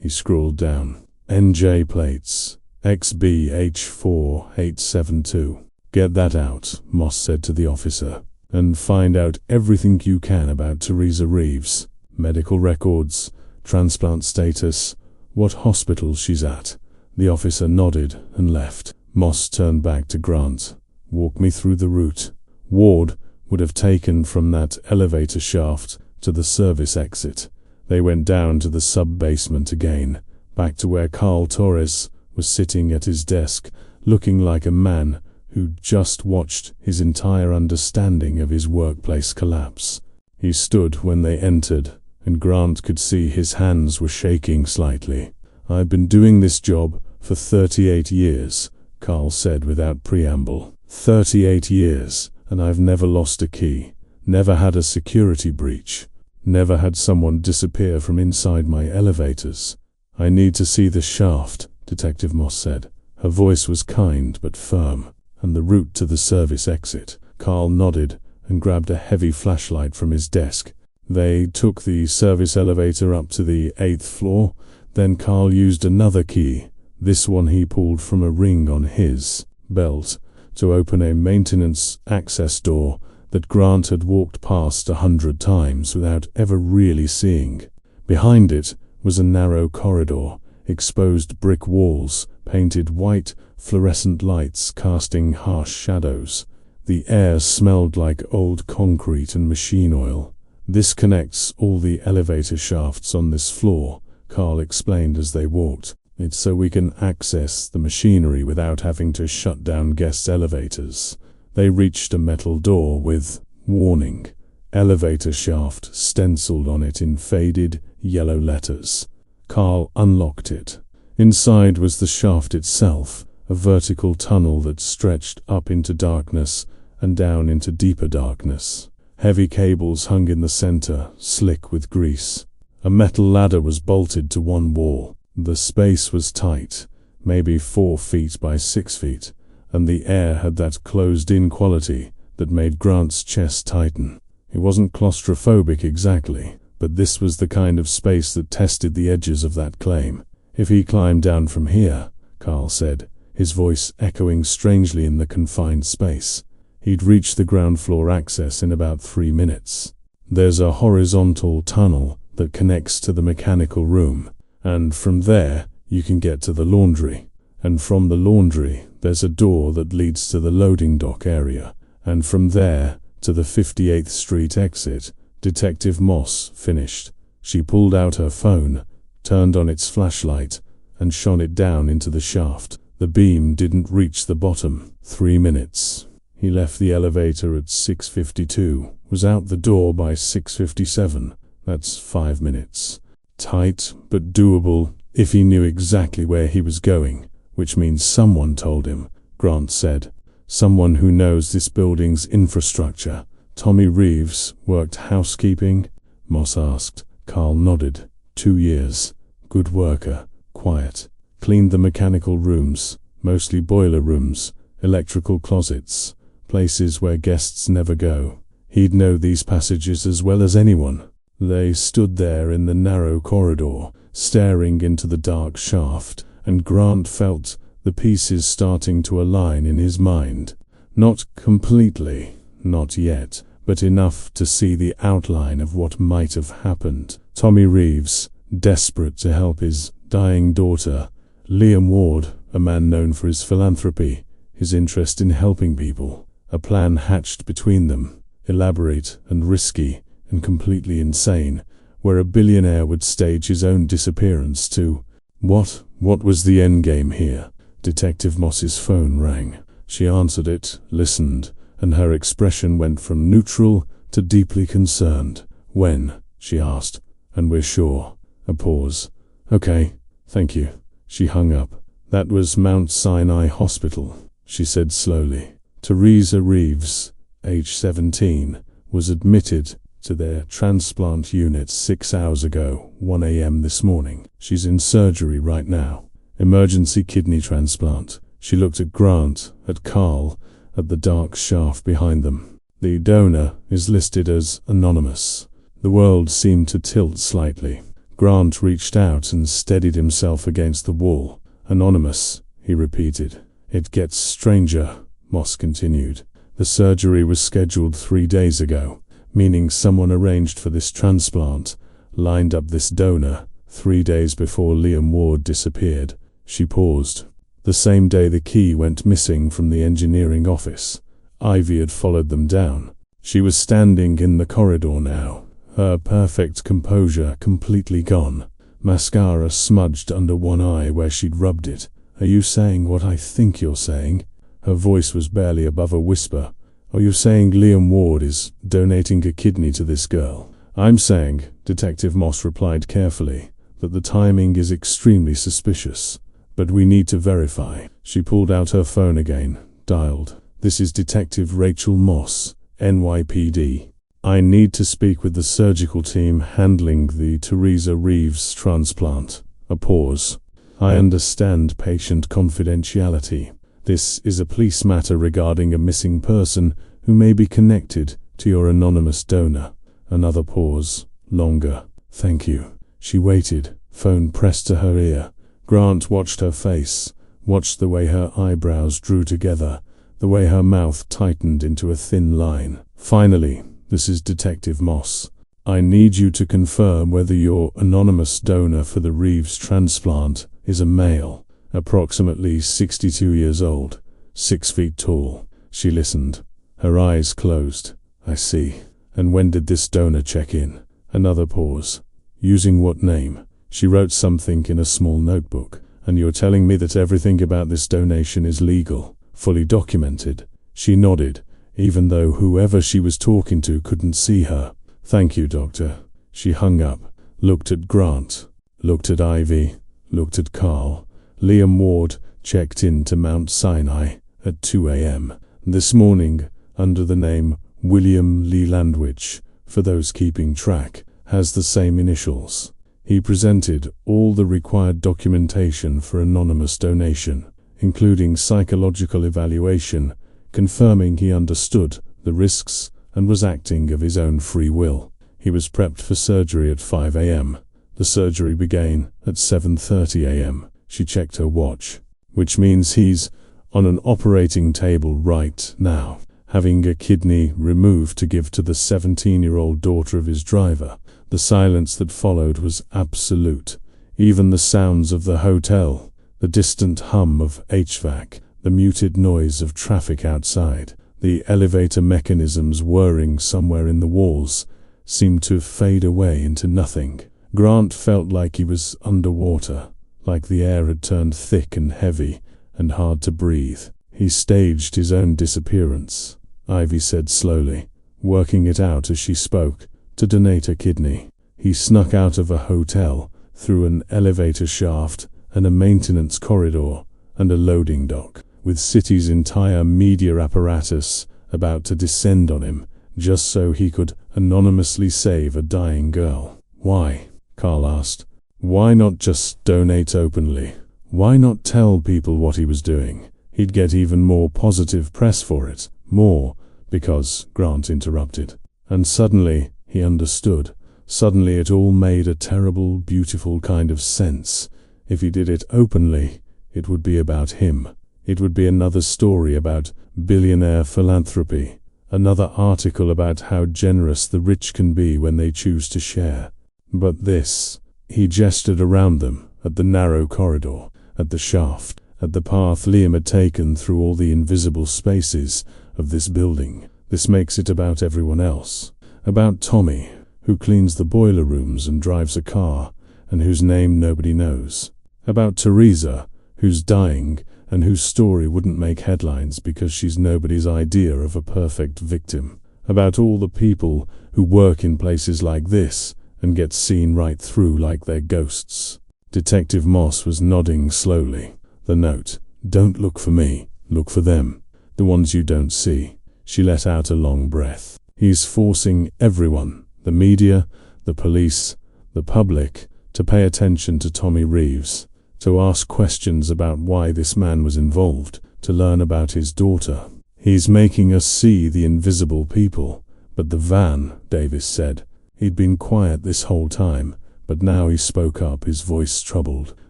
He scrolled down. NJ plates, XBH4872. Get that out, Moss said to the officer, and find out everything you can about Teresa Reeves. Medical records, transplant status, what hospital she's at. The officer nodded and left. Moss turned back to Grant. Walk me through the route. Ward would have taken from that elevator shaft to the service exit. They went down to the sub-basement again, back to where Carl Torres was sitting at his desk, looking like a man who'd just watched his entire understanding of his workplace collapse. He stood when they entered, and Grant could see his hands were shaking slightly. I've been doing this job for 38 years, Carl said without preamble. 38 years, and I've never lost a key, never had a security breach, never had someone disappear from inside my elevators. I need to see the shaft, Detective Moss said. Her voice was kind but firm. And the route to the service exit. Carl nodded and grabbed a heavy flashlight from his desk. They took the service elevator up to the 8th floor. Then Carl used another key, this one he pulled from a ring on his belt, to open a maintenance access door that Grant had walked past 100 times without ever really seeing. Behind it was a narrow corridor, exposed brick walls, painted white, fluorescent lights casting harsh shadows. The air smelled like old concrete and machine oil. This connects all the elevator shafts on this floor, Carl explained as they walked. It's so we can access the machinery without having to shut down guest elevators. They reached a metal door with "Warning, Elevator Shaft" stenciled on it in faded yellow letters. Carl unlocked it. Inside was the shaft itself, a vertical tunnel that stretched up into darkness and down into deeper darkness. Heavy cables hung in the center, slick with grease. A metal ladder was bolted to one wall. The space was tight, maybe 4 feet by 6 feet, and the air had that closed-in quality that made Grant's chest tighten. He wasn't claustrophobic exactly, but this was the kind of space that tested the edges of that claim. If he climbed down from here, Carl said, his voice echoing strangely in the confined space, he'd reach the ground floor access in about 3 minutes. There's a horizontal tunnel that connects to the mechanical room, and from there you can get to the laundry. And from the laundry there's a door that leads to the loading dock area, and from there to the 58th Street exit. Detective Moss finished. She pulled out her phone, turned on its flashlight, and shone it down into the shaft. The beam didn't reach the bottom. 3 minutes. He left the elevator at 6:52, was out the door by 6:57. That's 5 minutes. Tight, but doable, if he knew exactly where he was going, which means someone told him, Grant said. Someone who knows this building's infrastructure. Tommy Reeves worked housekeeping? Moss asked. Carl nodded. 2 years. Good worker. Quiet. Cleaned the mechanical rooms, mostly boiler rooms, electrical closets, places where guests never go. He'd know these passages as well as anyone. They stood there in the narrow corridor, staring into the dark shaft, and Grant felt the pieces starting to align in his mind. Not completely, not yet, but enough to see the outline of what might have happened. Tommy Reeves, desperate to help his dying daughter. Liam Ward, a man known for his philanthropy, his interest in helping people. A plan hatched between them, elaborate and risky and completely insane, where a billionaire would stage his own disappearance to... What was the endgame here? Detective Moss's phone rang. She answered it, listened, and her expression went from neutral to deeply concerned. When? She asked. And we're sure. A pause. Okay, thank you. She hung up. That was Mount Sinai Hospital, she said slowly. Teresa Reeves, age 17, was admitted to their transplant unit 6 hours ago, 1 a.m. this morning. She's in surgery right now. Emergency kidney transplant. She looked at Grant, at Carl, at the dark shaft behind them. The donor is listed as anonymous. The world seemed to tilt slightly. Grant reached out and steadied himself against the wall. Anonymous, he repeated. It gets stranger, Moss continued. The surgery was scheduled 3 days ago, meaning someone arranged for this transplant, lined up this donor, 3 days before Liam Ward disappeared. She paused. The same day the key went missing from the engineering office. Ivy had followed them down. She was standing in the corridor now, her perfect composure completely gone. Mascara smudged under one eye where she'd rubbed it. Are you saying what I think you're saying? Her voice was barely above a whisper. Are you saying Liam Ward is donating a kidney to this girl? I'm saying, Detective Moss replied carefully, that the timing is extremely suspicious. But we need to verify. She pulled out her phone again, dialed. This is Detective Rachel Moss, NYPD. I need to speak with the surgical team handling the Teresa Reeves transplant. A pause. I understand patient confidentiality. This is a police matter regarding a missing person who may be connected to your anonymous donor. Another pause. Longer. Thank you. She waited, phone pressed to her ear. Grant watched her face, watched the way her eyebrows drew together, the way her mouth tightened into a thin line. Finally, this is Detective Moss. I need you to confirm whether your anonymous donor for the Reeves transplant is a male, approximately 62 years old, 6 feet tall. She listened, her eyes closed. I see. And when did this donor check in? Another pause. Using what name? She wrote something in a small notebook. And you're telling me that everything about this donation is legal, fully documented? She nodded, even though whoever she was talking to couldn't see her. Thank you, Doctor. She hung up, looked at Grant, looked at Ivy, looked at Carl. Liam Ward checked in to Mount Sinai at 2 a.m. this morning under the name William Lee Landwich. For those keeping track, has the same initials. He presented all the required documentation for anonymous donation, including psychological evaluation, confirming he understood the risks and was acting of his own free will. He was prepped for surgery at 5 a.m. The surgery began at 7:30 a.m. She checked her watch, which means he's on an operating table right now, having a kidney removed to give to the 17-year-old daughter of his driver. The silence that followed was absolute. Even the sounds of the hotel, the distant hum of HVAC, the muted noise of traffic outside, the elevator mechanisms whirring somewhere in the walls, seemed to fade away into nothing. Grant felt like he was underwater, like the air had turned thick and heavy and hard to breathe. He staged his own disappearance, Ivy said slowly, working it out as she spoke, to donate a kidney. He snuck out of a hotel, through an elevator shaft and a maintenance corridor and a loading dock, with City's entire media apparatus about to descend on him, just so he could anonymously save a dying girl. Why? Carl asked. Why not just donate openly? Why not tell people what he was doing? He'd get even more positive press for it. More, because Grant interrupted. And suddenly, he understood. Suddenly it all made a terrible, beautiful kind of sense. If he did it openly, it would be about him. It would be another story about billionaire philanthropy. Another article about how generous the rich can be when they choose to share. But this, he gestured around them, at the narrow corridor, at the shaft, at the path Liam had taken through all the invisible spaces of this building. This makes it about everyone else. About Tommy, who cleans the boiler rooms and drives a car, and whose name nobody knows. About Teresa, who's dying, and whose story wouldn't make headlines because she's nobody's idea of a perfect victim. About all the people who work in places like this and get seen right through like they're ghosts. Detective Moss was nodding slowly. The note, "Don't look for me, look for them. The ones you don't see." She let out a long breath. He's forcing everyone, the media, the police, the public, to pay attention to Tommy Reeves, to ask questions about why this man was involved, to learn about his daughter. He's making us see the invisible people. But the van, Davis said. He'd been quiet this whole time, but now he spoke up, his voice troubled.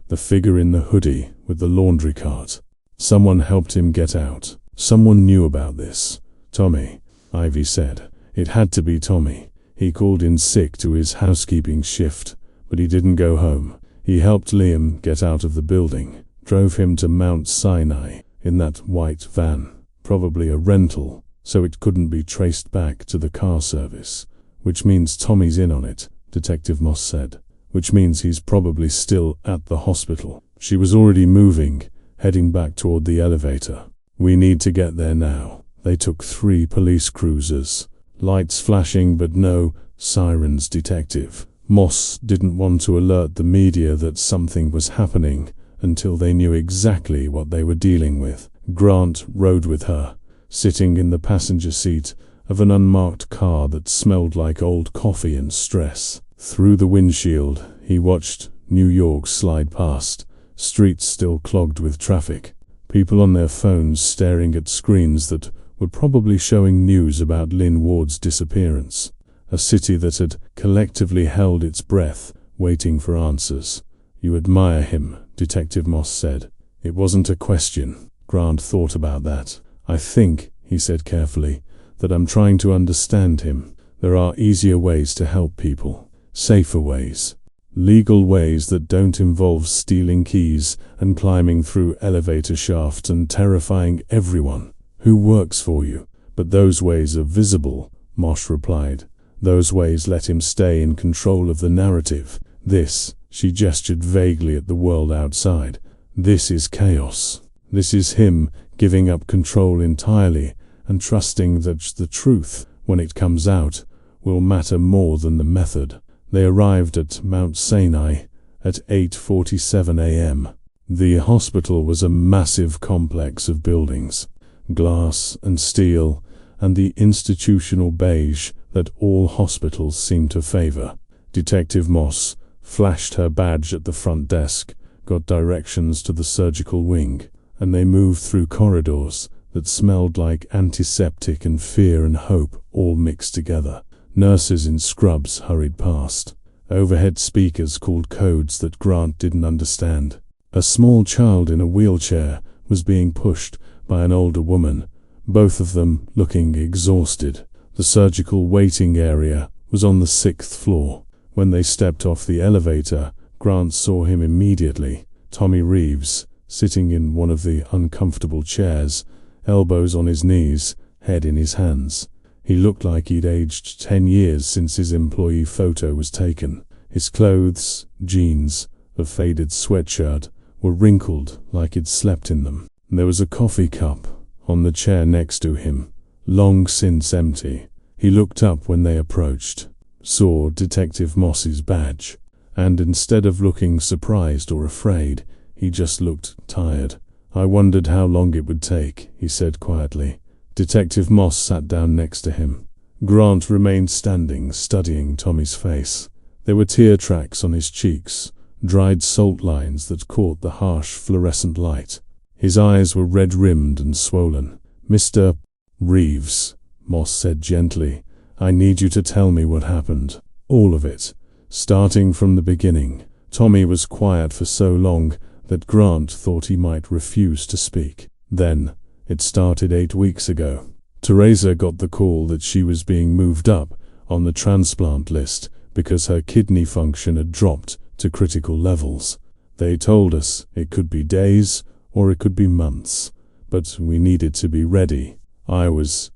The figure in the hoodie with the laundry cart. Someone helped him get out. Someone knew about this. Tommy, Ivy said. It had to be Tommy. He called in sick to his housekeeping shift, but he didn't go home. He helped Liam get out of the building, drove him to Mount Sinai in that white van, probably a rental, so it couldn't be traced back to the car service. Which means Tommy's in on it, Detective Moss said. Which means he's probably still at the hospital. She was already moving, heading back toward the elevator. We need to get there now. They took 3 police cruisers. Lights flashing but no sirens, Detective. Moss didn't want to alert the media that something was happening until they knew exactly what they were dealing with. Grant rode with her, sitting in the passenger seat of an unmarked car that smelled like old coffee and stress. Through the windshield, he watched New York slide past, streets still clogged with traffic, people on their phones staring at screens that were probably showing news about Lynn Ward's disappearance. A city that had collectively held its breath, waiting for answers. You admire him, Detective Moss said. It wasn't a question. Grant thought about that. I think, he said carefully, that I'm trying to understand him. There are easier ways to help people. Safer ways. Legal ways that don't involve stealing keys and climbing through elevator shafts and terrifying everyone who works for you. But those ways are visible, Moss replied. Those ways let him stay in control of the narrative. This, she gestured vaguely at the world outside, This is chaos. This is him giving up control entirely and trusting that the truth, when it comes out, will matter more than the method. They arrived at Mount Sinai at 8:47 a.m. The hospital was a massive complex of buildings, glass and steel, and the institutional beige that all hospitals seem to favor. Detective Moss flashed her badge at the front desk, got directions to the surgical wing, and they moved through corridors that smelled like antiseptic and fear and hope all mixed together. Nurses in scrubs hurried past. Overhead speakers called codes that Grant didn't understand. A small child in a wheelchair was being pushed by an older woman, both of them looking exhausted. The surgical waiting area was on the 6th floor. When they stepped off the elevator, Grant saw him immediately. Tommy Reeves, sitting in one of the uncomfortable chairs, elbows on his knees, head in his hands. He looked like he'd aged 10 years since his employee photo was taken. His clothes, jeans, a faded sweatshirt, were wrinkled like he'd slept in them. There was a coffee cup on the chair next to him, long since empty. He looked up when they approached, saw Detective Moss's badge, and instead of looking surprised or afraid, he just looked tired. "I wondered how long it would take," he said quietly. Detective Moss sat down next to him. Grant remained standing, studying Tommy's face. There were tear tracks on his cheeks, dried salt lines that caught the harsh fluorescent light. His eyes were red-rimmed and swollen. "Mr. Reeves," Moss said gently, "I need you to tell me what happened. All of it, starting from the beginning." Tommy was quiet for so long that Grant thought he might refuse to speak. Then, it started 8 weeks ago. Teresa got the call that she was being moved up on the transplant list because her kidney function had dropped to critical levels. They told us it could be days or it could be months, but we needed to be ready.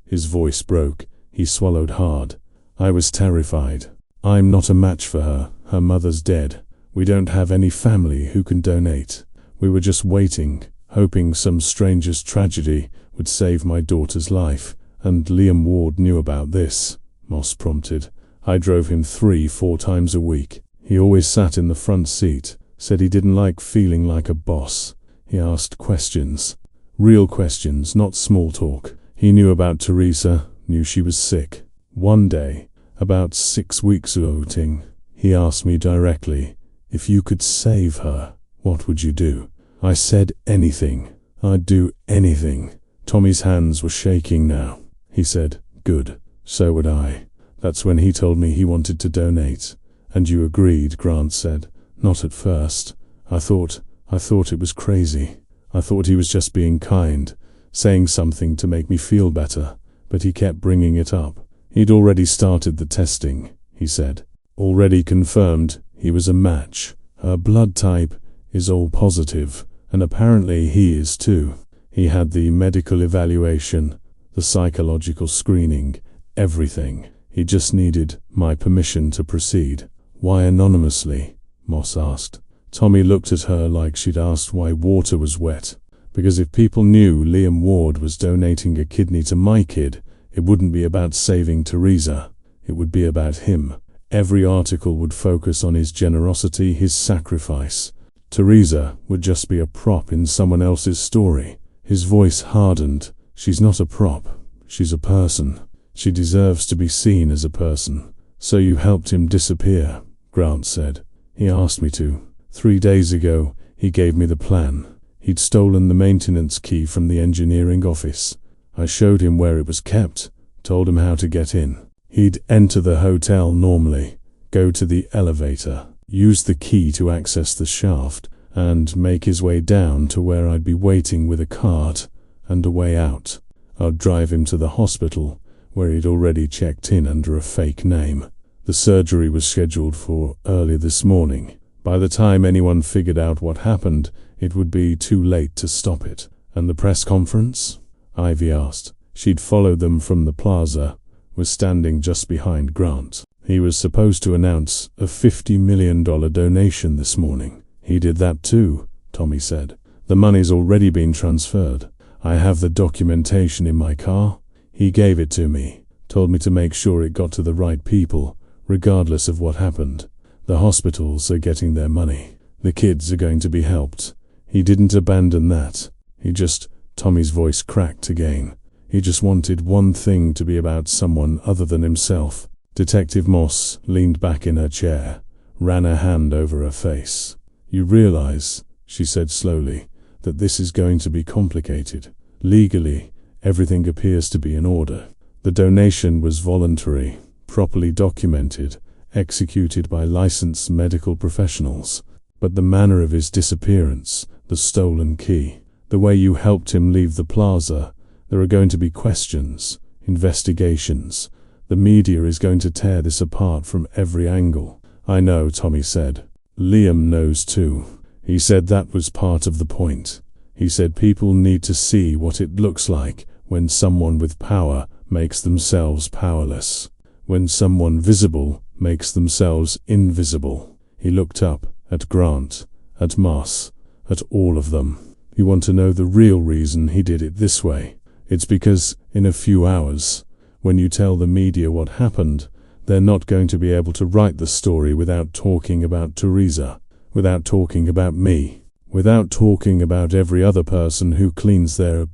His voice broke. He swallowed hard. "I was terrified. I'm not a match for her. Her mother's dead. We don't have any family who can donate. We were just waiting, hoping some stranger's tragedy would save my daughter's life. And Liam Ward knew about this," Moss prompted. "I drove him 3-4 times a week. He always sat in the front seat, said he didn't like feeling like a boss. He asked questions. Real questions, not small talk. He knew about Teresa, knew she was sick. One day, about 6 weeks ago, he asked me directly, if you could save her, what would you do? I said anything. I'd do anything." Tommy's hands were shaking now. He said, "Good, so would I." "That's when he told me he wanted to donate." "And you agreed," Grant said. "Not at first. I thought it was crazy. I thought he was just being kind, saying something to make me feel better, but he kept bringing it up. He'd already started the testing," he said. "Already confirmed he was a match. Her blood type is all positive, and apparently he is too. He had the medical evaluation, the psychological screening, everything. He just needed my permission to proceed." "Why anonymously?" Moss asked. Tommy looked at her like she'd asked why water was wet. "Because if people knew Liam Ward was donating a kidney to my kid, it wouldn't be about saving Teresa. It would be about him. Every article would focus on his generosity, his sacrifice. Teresa would just be a prop in someone else's story." His voice hardened. "She's not a prop. She's a person. She deserves to be seen as a person." "So you helped him disappear," Grant said. "He asked me to. 3 days ago, he gave me the plan. He'd stolen the maintenance key from the engineering office. I showed him where it was kept, told him how to get in. He'd enter the hotel normally, go to the elevator, use the key to access the shaft, and make his way down to where I'd be waiting with a cart and a way out. I'd drive him to the hospital, where he'd already checked in under a fake name. The surgery was scheduled for early this morning. By the time anyone figured out what happened, it would be too late to stop it." "And the press conference?" Ivy asked. She'd followed them from the plaza, was standing just behind Grant. "He was supposed to announce a $50 million donation this morning." "He did that too," Tommy said. The money's already been transferred. I have the documentation in my car. He gave it to me, told me to make sure it got to the right people, regardless of what happened. The hospitals are getting their money. The kids are going to be helped. He didn't abandon that. Tommy's voice cracked again. He just wanted one thing to be about someone other than himself. Detective Moss leaned back in her chair, ran a hand over her face. You realize, she said slowly, that this is going to be complicated. Legally, everything appears to be in order. The donation was voluntary, properly documented, executed by licensed medical professionals. But the manner of his disappearance, the stolen key, the way you helped him leave the plaza, there are going to be questions, investigations. The media is going to tear this apart from every angle. I know, Tommy said. Liam knows too. He said that was part of the point. He said people need to see what it looks like when someone with power makes themselves powerless. When someone visible makes themselves invisible. He looked up at Grant, at Moss, at all of them. You want to know the real reason he did it this way? It's because in a few hours, when you tell the media what happened, they're not going to be able to write the story without talking about Teresa, without talking about me, without talking about every other person who cleans their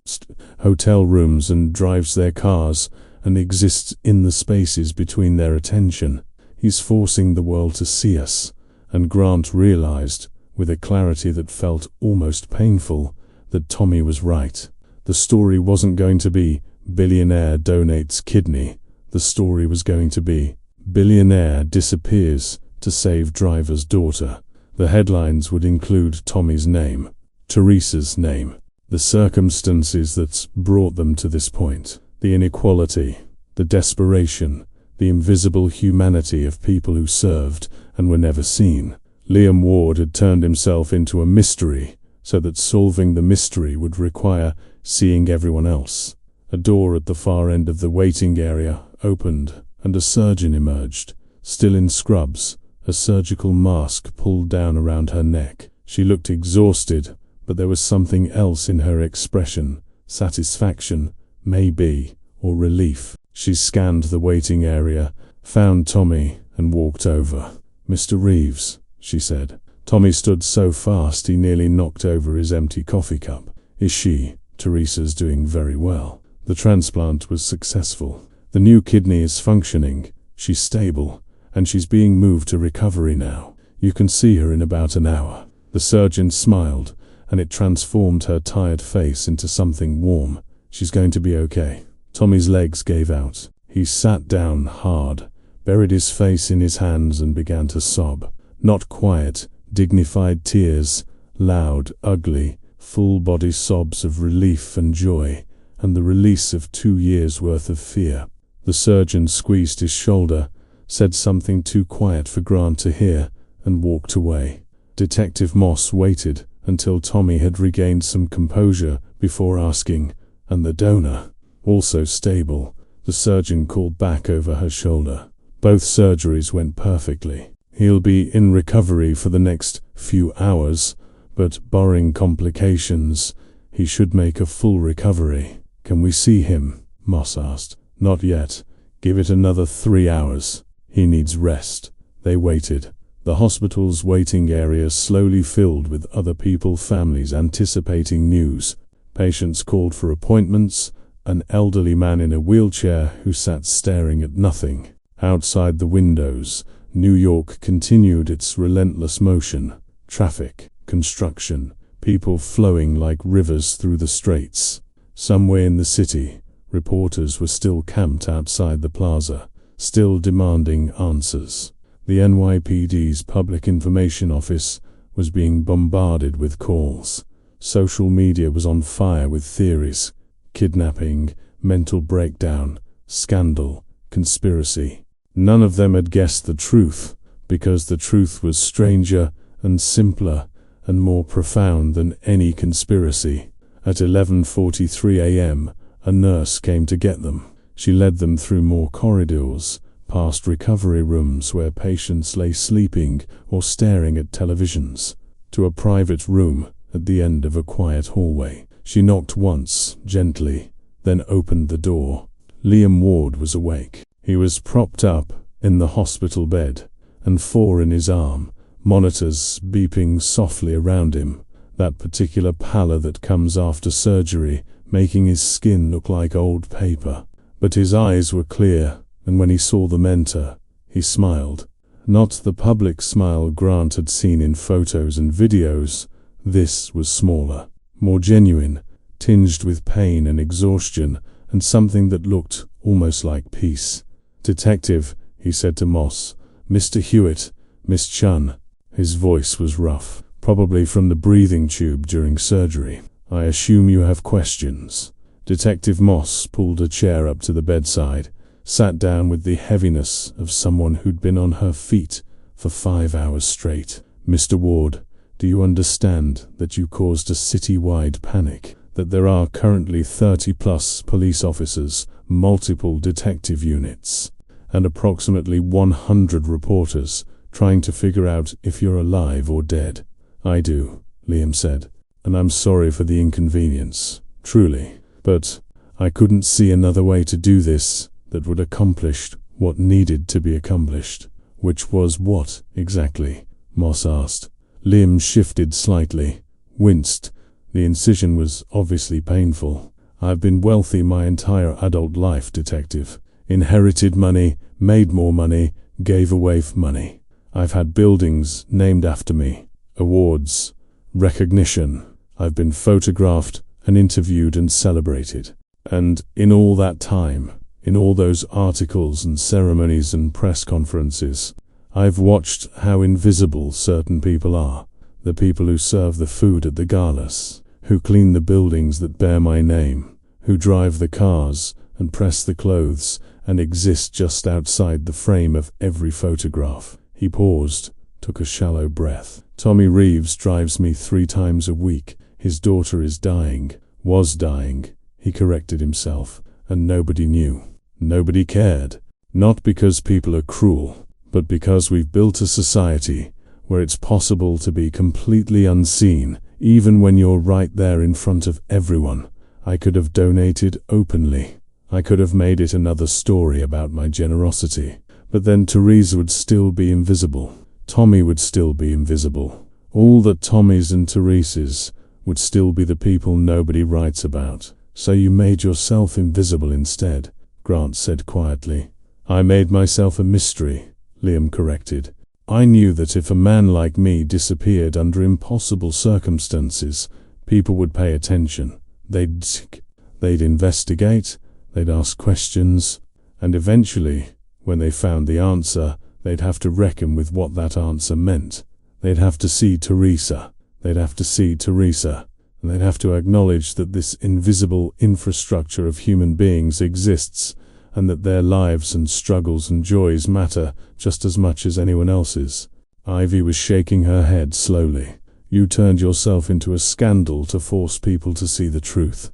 hotel rooms and drives their cars and exists in the spaces between their attention. He's forcing the world to see us. And Grant realized, with a clarity that felt almost painful, that Tommy was right. The story wasn't going to be billionaire donates kidney. The story was going to be billionaire disappears to save driver's daughter. The headlines would include Tommy's name, Teresa's name, the circumstances that brought them to this point, the inequality, the desperation, the invisible humanity of people who served and were never seen. Liam Ward had turned himself into a mystery, so that solving the mystery would require seeing everyone else. A door at the far end of the waiting area opened, and a surgeon emerged, still in scrubs, a surgical mask pulled down around her neck. She looked exhausted, but there was something else in her expression, satisfaction, maybe, or relief. She scanned the waiting area, found Tommy, and walked over. Mr. Reeves, she said. Tommy stood so fast he nearly knocked over his empty coffee cup. Is she? Teresa's doing very well. The transplant was successful. The new kidney is functioning. She's stable, and she's being moved to recovery now. You can see her in about an hour. The surgeon smiled, and it transformed her tired face into something warm. She's going to be okay. Tommy's legs gave out. He sat down hard, buried his face in his hands and began to sob. Not quiet, dignified tears, loud, ugly, full-body sobs of relief and joy, and the release of 2 years' worth of fear. The surgeon squeezed his shoulder, said something too quiet for Grant to hear, and walked away. Detective Moss waited until Tommy had regained some composure before asking, "And the donor?" "Also stable," the surgeon called back over her shoulder. "Both surgeries went perfectly. He'll be in recovery for the next few hours, but barring complications, he should make a full recovery." "Can we see him?" Moss asked. "Not yet. Give it another 3 hours. He needs rest." They waited. The hospital's waiting area slowly filled with other people, families anticipating news. Patients called for appointments, an elderly man in a wheelchair who sat staring at nothing. Outside the windows, New York continued its relentless motion. Traffic, construction, people flowing like rivers through the streets. Somewhere in the city, reporters were still camped outside the plaza, still demanding answers. The NYPD's Public Information Office was being bombarded with calls. Social media was on fire with theories: kidnapping, mental breakdown, scandal, conspiracy. None of them had guessed the truth, because the truth was stranger and simpler and more profound than any conspiracy. At 11:43 a.m., a nurse came to get them. She led them through more corridors, past recovery rooms where patients lay sleeping or staring at televisions, to a private room at the end of a quiet hallway. She knocked once, gently, then opened the door. Liam Ward was awake. He was propped up in the hospital bed, and 4 in his arm, monitors beeping softly around him, that particular pallor that comes after surgery, making his skin look like old paper. But his eyes were clear, and when he saw them enter, he smiled. Not the public smile Grant had seen in photos and videos. This was smaller, more genuine, tinged with pain and exhaustion, and something that looked almost like peace. "Detective," he said to Moss. "Mr. Hewitt, Miss Chun." His voice was rough, probably from the breathing tube during surgery. "I assume you have questions." Detective Moss pulled a chair up to the bedside, sat down with the heaviness of someone who'd been on her feet for 5 hours straight. "Mr. Ward, do you understand that you caused a city-wide panic? That there are currently 30-plus police officers, multiple detective units, and approximately 100 reporters trying to figure out if you're alive or dead?" "I do," Liam said, "and I'm sorry for the inconvenience, truly. But I couldn't see another way to do this that would accomplish what needed to be accomplished." "Which was what, exactly?" Moss asked. Liam shifted slightly, winced. The incision was obviously painful. "I've been wealthy my entire adult life, detective. Inherited money, made more money, gave away money. I've had buildings named after me, awards, recognition. I've been photographed and interviewed and celebrated. And in all that time, in all those articles and ceremonies and press conferences, I've watched how invisible certain people are. The people who serve the food at the galas, who clean the buildings that bear my name, who drive the cars and press the clothes and exist just outside the frame of every photograph." He paused, took a shallow breath. "Tommy Reeves drives me 3 times a week. His daughter is dying, was dying," he corrected himself, "and nobody knew. Nobody cared. Not because people are cruel, but because we've built a society where it's possible to be completely unseen, even when you're right there in front of everyone. I could have donated openly. I could have made it another story about my generosity. But then Teresa would still be invisible. Tommy would still be invisible. All the Tommys and Teresas would still be the people nobody writes about. So you made yourself invisible instead," Grant said quietly. "I made myself a mystery," Liam corrected. "I knew that if a man like me disappeared under impossible circumstances, people would pay attention. They'd investigate, they'd ask questions, and eventually, when they found the answer, they'd have to reckon with what that answer meant. They'd have to see Teresa. They'd have to see Teresa. And they'd have to acknowledge that this invisible infrastructure of human beings exists, and that their lives and struggles and joys matter just as much as anyone else's." Ivy was shaking her head slowly. "You turned yourself into a scandal to force people to see the truth.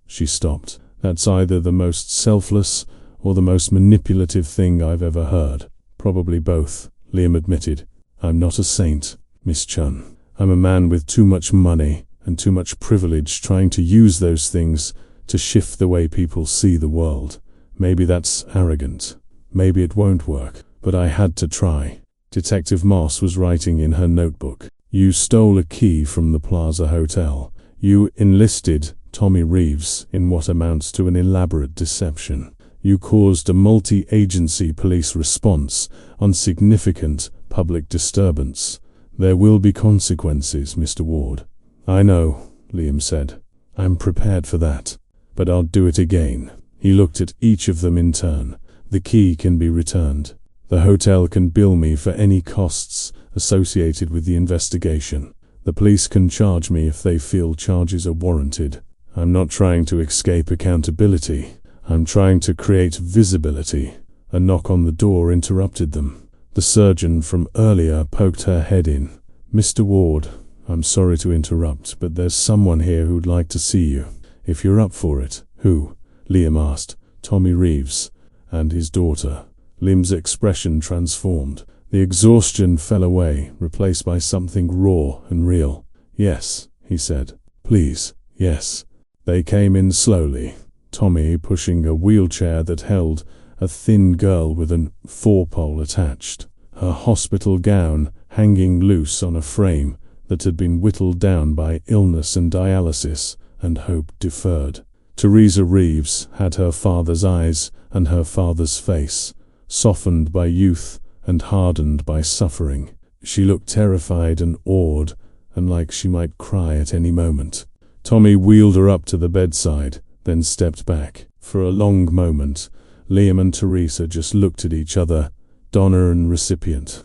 She stopped. "That's either the most selfless or the most manipulative thing I've ever heard." "Probably both," Liam admitted. "I'm not a saint, Miss Chun. I'm a man with too much money and too much privilege trying to use those things to shift the way people see the world. Maybe that's arrogant. Maybe it won't work, but I had to try." Detective Moss was writing in her notebook. "You stole a key from the Plaza Hotel. You enlisted Tommy Reeves in what amounts to an elaborate deception. You caused a multi-agency police response on significant public disturbance. There will be consequences, Mr. Ward." "I know," Liam said. "I'm prepared for that. But I'll do it again." He looked at each of them in turn. "The key can be returned. The hotel can bill me for any costs associated with the investigation. The police can charge me if they feel charges are warranted. I'm not trying to escape accountability. I'm trying to create visibility." A knock on the door interrupted them. The surgeon from earlier poked her head in. "Mr. Ward, I'm sorry to interrupt, but there's someone here who'd like to see you, if you're up for it." "Who?" Liam asked. "Tommy Reeves and his daughter." Liam's expression transformed. The exhaustion fell away, replaced by something raw and real. "Yes," he said. "Please, yes." They came in slowly, Tommy pushing a wheelchair that held a thin girl with a four-pole attached, her hospital gown hanging loose on a frame that had been whittled down by illness and dialysis and hope deferred. Teresa Reeves had her father's eyes and her father's face, softened by youth and hardened by suffering. She looked terrified and awed, and like she might cry at any moment. Tommy wheeled her up to the bedside, then stepped back. For a long moment, Liam and Teresa just looked at each other, donor and recipient,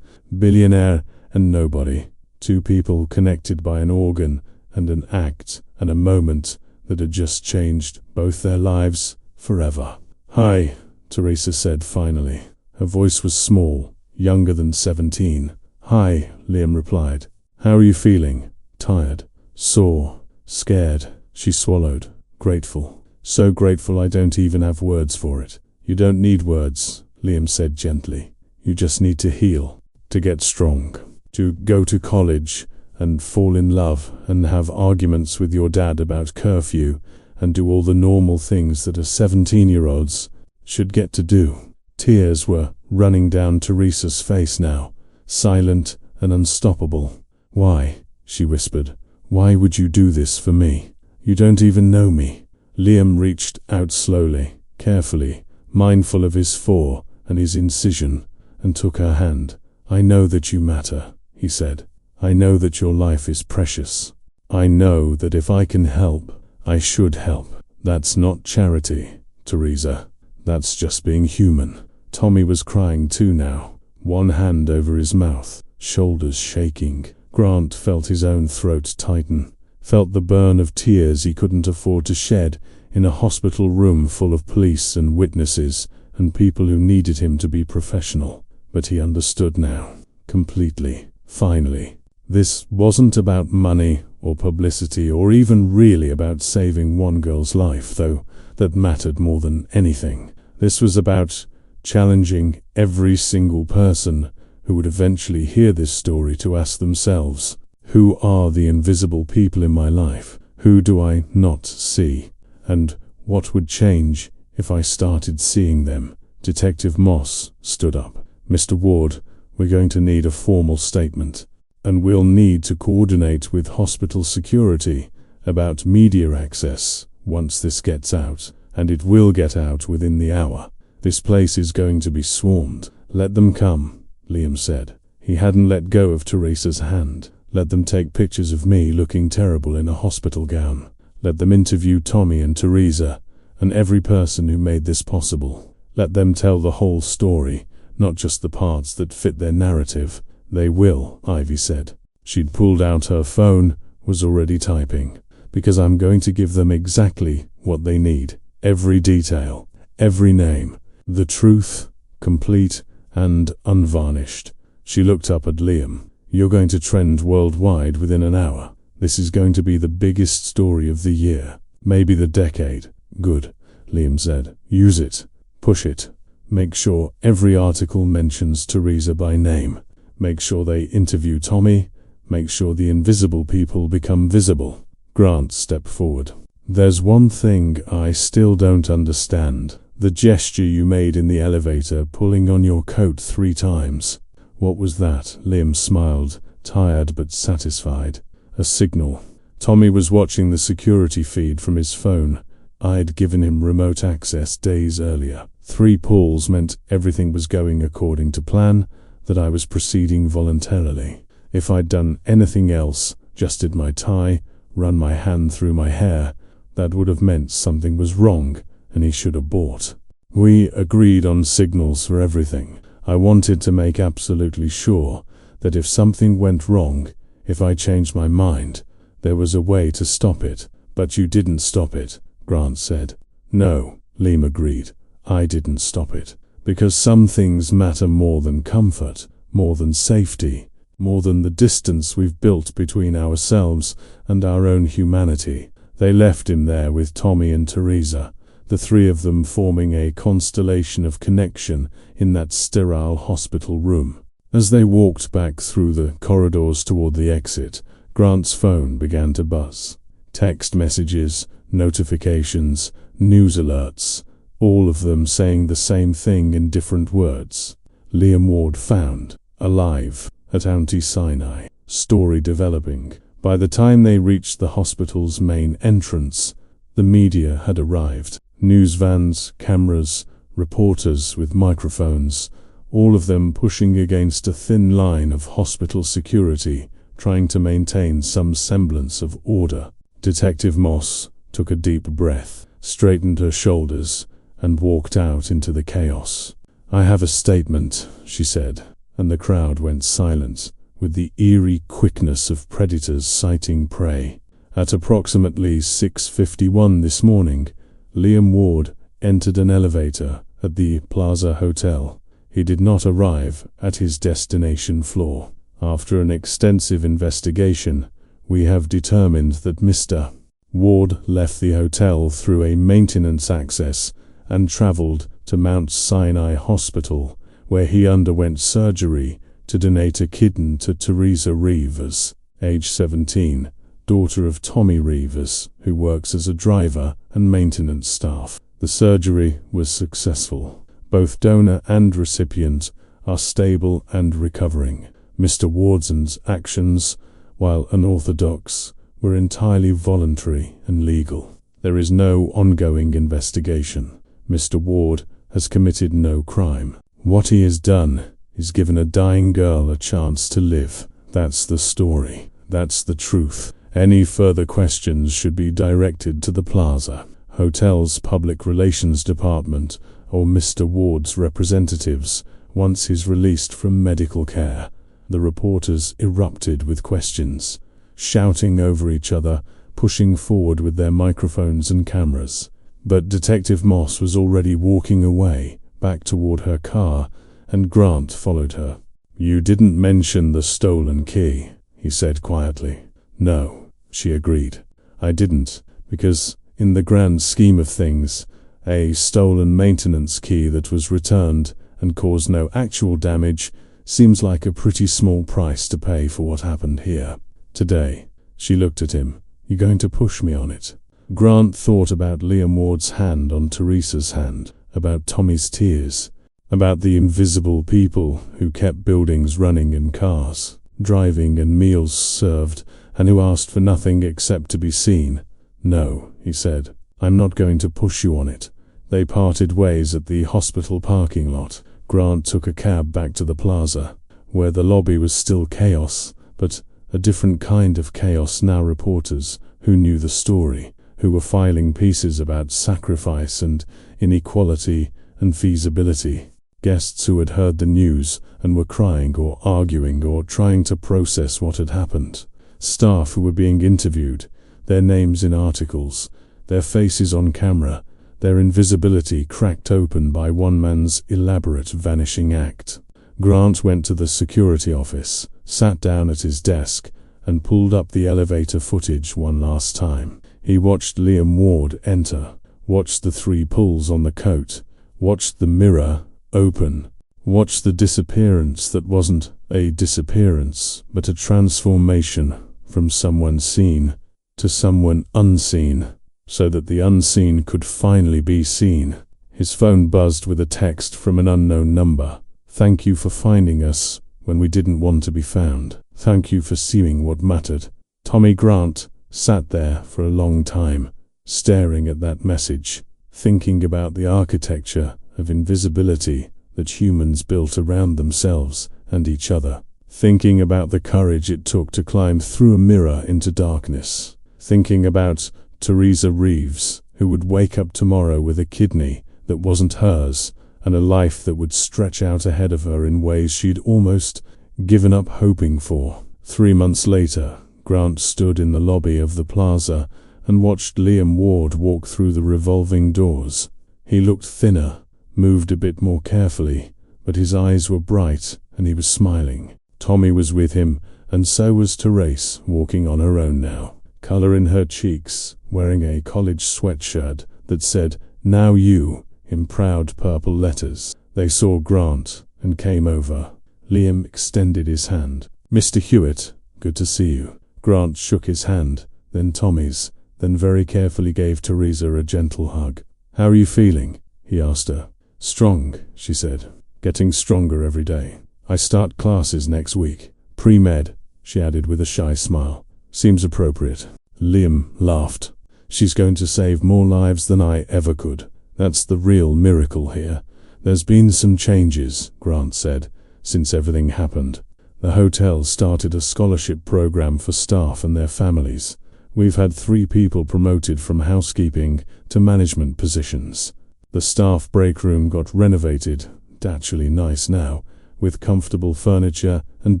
billionaire and nobody, two people connected by an organ and an act and a moment that had just changed both their lives forever. "Hi," Teresa said finally. Her voice was small, younger than 17. "Hi," Liam replied. "How are you feeling?" "Tired, sore, scared." She swallowed. "Grateful. So grateful I don't even have words for it." "You don't need words," Liam said gently. "You just need to heal, to get strong, to go to college and fall in love and have arguments with your dad about curfew and do all the normal things that a 17-year-olds should get to do." Tears were running down Teresa's face now, silent and unstoppable. "Why?" she whispered. "Why would you do this for me? You don't even know me." Liam reached out slowly, carefully, mindful of his fore and his incision, and took her hand. "I know that you matter," he said. "I know that your life is precious. I know that if I can help, I should help. That's not charity, Teresa. That's just being human." Tommy was crying too now, one hand over his mouth, shoulders shaking. Grant felt his own throat tighten, felt the burn of tears he couldn't afford to shed in a hospital room full of police and witnesses and people who needed him to be professional. But he understood now, completely, finally. This wasn't about money or publicity or even really about saving one girl's life, though that mattered more than anything. This was about challenging every single person who would eventually hear this story to ask themselves, who are the invisible people in my life? Who do I not see? And what would change if I started seeing them? Detective Moss stood up. "Mr. Ward, we're going to need a formal statement, and we'll need to coordinate with hospital security about media access once this gets out, and it will get out within the hour. This place is going to be swarmed." "Let them come," Liam said. He hadn't let go of Teresa's hand. "Let them take pictures of me looking terrible in a hospital gown. Let them interview Tommy and Teresa and every person who made this possible. Let them tell the whole story, not just the parts that fit their narrative." "They will," Ivy said. She'd pulled out her phone, was already typing. "Because I'm going to give them exactly what they need. Every detail, every name. The truth, complete and unvarnished." She looked up at Liam. "You're going to trend worldwide within an hour. This is going to be the biggest story of the year, maybe the decade." "Good," Liam said. "Use it. Push it. Make sure every article mentions Teresa by name. Make sure they interview Tommy. Make sure the invisible people become visible." Grant stepped forward. "There's one thing I still don't understand. The gesture you made in the elevator, pulling on your coat 3 times. What was that?" Liam smiled, tired but satisfied. "A signal." Tommy was watching the security feed from his phone. I'd given him remote access days earlier. 3 pulls meant everything was going according to plan, that I was proceeding voluntarily. If I'd done anything else, adjusted my tie, run my hand through my hair, that would have meant something was wrong and he should abort. We agreed on signals for everything. I wanted to make absolutely sure that if something went wrong, if I changed my mind, there was a way to stop it. "But you didn't stop it," Grant said. "No," Liam agreed. "I didn't stop it. Because some things matter more than comfort, more than safety, more than the distance we've built between ourselves and our own humanity." They left him there with Tommy and Teresa, the 3 of them forming a constellation of connection in that sterile hospital room. As they walked back through the corridors toward the exit, Grant's phone began to buzz. Text messages, notifications, news alerts, all of them saying the same thing in different words. Liam Ward found, alive, at Auntie Sinai. Story developing. By the time they reached the hospital's main entrance, the media had arrived. News vans, cameras, reporters with microphones, all of them pushing against a thin line of hospital security, trying to maintain some semblance of order. Detective Moss took a deep breath, straightened her shoulders, and walked out into the chaos. "I have a statement," she said, and the crowd went silent, with the eerie quickness of predators sighting prey. At approximately 6:51 this morning, Liam Ward entered an elevator at the Plaza Hotel. He did not arrive at his destination floor. After an extensive investigation, we have determined that Mr. Ward left the hotel through a maintenance access and traveled to Mount Sinai Hospital, where he underwent surgery to donate a kitten to Teresa Reivers, age 17, daughter of Tommy Reivers, who works as a driver and maintenance staff. The surgery was successful. Both donor and recipient are stable and recovering. Mr. Ward's actions, while unorthodox, were entirely voluntary and legal. There is no ongoing investigation. Mr. Ward has committed no crime. What he has done is given a dying girl a chance to live. That's the story. That's the truth. Any further questions should be directed to the Plaza Hotel's Public Relations Department or Mr. Ward's representatives once he's released from medical care. The reporters erupted with questions, shouting over each other, pushing forward with their microphones and cameras. But Detective Moss was already walking away, back toward her car, and Grant followed her. "You didn't mention the stolen key," he said quietly. "No," she agreed. "I didn't, because, in the grand scheme of things, a stolen maintenance key that was returned and caused no actual damage seems like a pretty small price to pay for what happened here today." She looked at him. "You going to push me on it?" Grant thought about Liam Ward's hand on Teresa's hand, about Tommy's tears, about the invisible people who kept buildings running and cars driving and meals served, and who asked for nothing except to be seen. "No," he said, "I'm not going to push you on it." They parted ways at the hospital parking lot. Grant took a cab back to the plaza, where the lobby was still chaos, but a different kind of chaos now. Reporters who knew the story, who were filing pieces about sacrifice and inequality and feasibility. Guests who had heard the news and were crying or arguing or trying to process what had happened. Staff who were being interviewed, their names in articles, their faces on camera, their invisibility cracked open by one man's elaborate vanishing act. Grant went to the security office, sat down at his desk, and pulled up the elevator footage one last time. He watched Liam Ward enter, watched the 3 pulls on the coat, watched the mirror open, watched the disappearance that wasn't a disappearance, but a transformation from someone seen to someone unseen, so that the unseen could finally be seen. His phone buzzed with a text from an unknown number. "Thank you for finding us when we didn't want to be found. Thank you for seeing what mattered." Tommy Grant sat there for a long time, staring at that message, thinking about the architecture of invisibility that humans built around themselves and each other, thinking about the courage it took to climb through a mirror into darkness, thinking about Teresa Reeves, who would wake up tomorrow with a kidney that wasn't hers and a life that would stretch out ahead of her in ways she'd almost given up hoping for. 3 months later, Grant stood in the lobby of the plaza and watched Liam Ward walk through the revolving doors. He looked thinner, moved a bit more carefully, but his eyes were bright and he was smiling. Tommy was with him, and so was Therese, walking on her own now, color in her cheeks, wearing a college sweatshirt that said, "Now you," in proud purple letters. They saw Grant and came over. Liam extended his hand. "Mr. Hewitt, good to see you." Grant shook his hand, then Tommy's, then very carefully gave Teresa a gentle hug. "How are you feeling?" he asked her. "Strong," she said. "Getting stronger every day. I start classes next week. Pre-med," she added with a shy smile. "Seems appropriate." Liam laughed. "She's going to save more lives than I ever could. That's the real miracle here." "There's been some changes," Grant said, "since everything happened. The hotel started a scholarship program for staff and their families. We've had 3 people promoted from housekeeping to management positions. The staff break room got renovated, actually nice now, with comfortable furniture and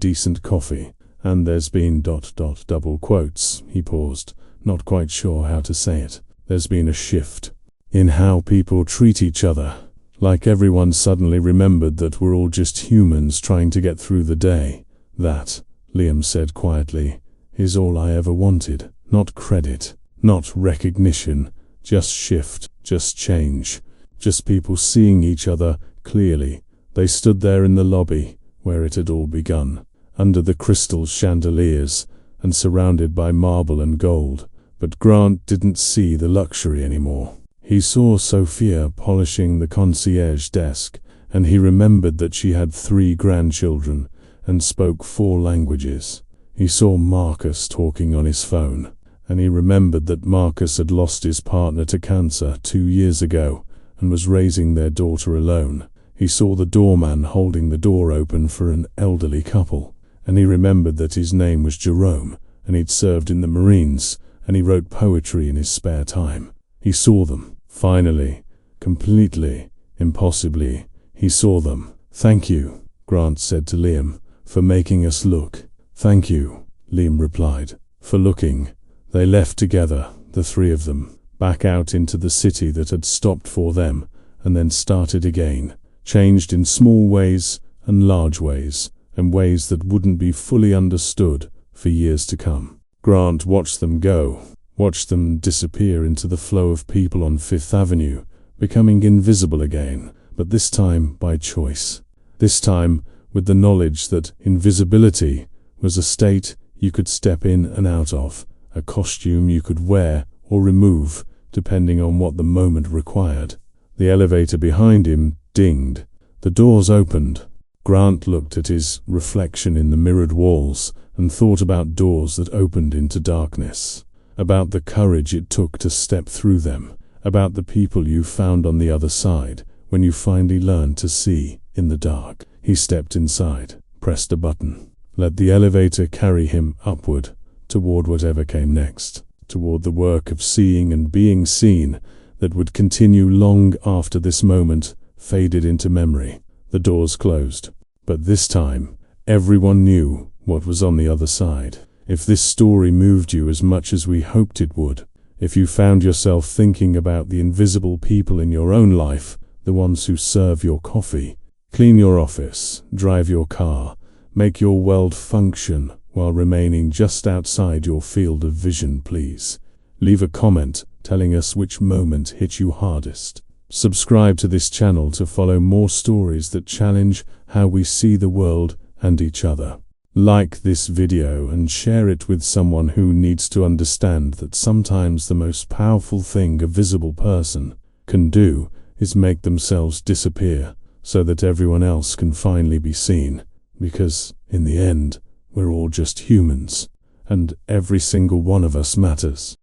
decent coffee. And there's been ... double quotes," he paused, not quite sure how to say it. "There's been a shift in how people treat each other. Like everyone suddenly remembered that we're all just humans trying to get through the day. That," Liam said quietly, "is all I ever wanted. Not credit, not recognition, just shift, just change. Just people seeing each other clearly." They stood there in the lobby, where it had all begun, under the crystal chandeliers and surrounded by marble and gold. But Grant didn't see the luxury anymore. He saw Sophia polishing the concierge desk, and he remembered that she had 3 grandchildren and spoke 4 languages. He saw Marcus talking on his phone, and he remembered that Marcus had lost his partner to cancer 2 years ago and was raising their daughter alone. He saw the doorman holding the door open for an elderly couple, and he remembered that his name was Jerome, and he'd served in the Marines, and he wrote poetry in his spare time. He saw them. Finally, completely, impossibly, he saw them. "Thank you," Grant said to Liam, "for making us look." "Thank you," Liam replied, "for looking." They left together, the 3 of them, back out into the city that had stopped for them, and then started again, changed in small ways and large ways, and ways that wouldn't be fully understood for years to come. Grant watched them go, watched them disappear into the flow of people on Fifth Avenue, becoming invisible again, but this time by choice. This time with the knowledge that invisibility was a state you could step in and out of, a costume you could wear or remove, depending on what the moment required. The elevator behind him dinged. The doors opened. Grant looked at his reflection in the mirrored walls and thought about doors that opened into darkness, about the courage it took to step through them, about the people you found on the other side when you finally learned to see in the dark. He stepped inside, pressed a button, let the elevator carry him upward, toward whatever came next, toward the work of seeing and being seen that would continue long after this moment faded into memory. The doors closed, but this time everyone knew what was on the other side. If this story moved you as much as we hoped it would, if you found yourself thinking about the invisible people in your own life, the ones who serve your coffee, clean your office, drive your car, make your world function while remaining just outside your field of vision, please leave a comment telling us which moment hit you hardest. Subscribe to this channel to follow more stories that challenge how we see the world and each other. Like this video and share it with someone who needs to understand that sometimes the most powerful thing a visible person can do is make themselves disappear so that everyone else can finally be seen. Because, in the end, we're all just humans, and every single one of us matters.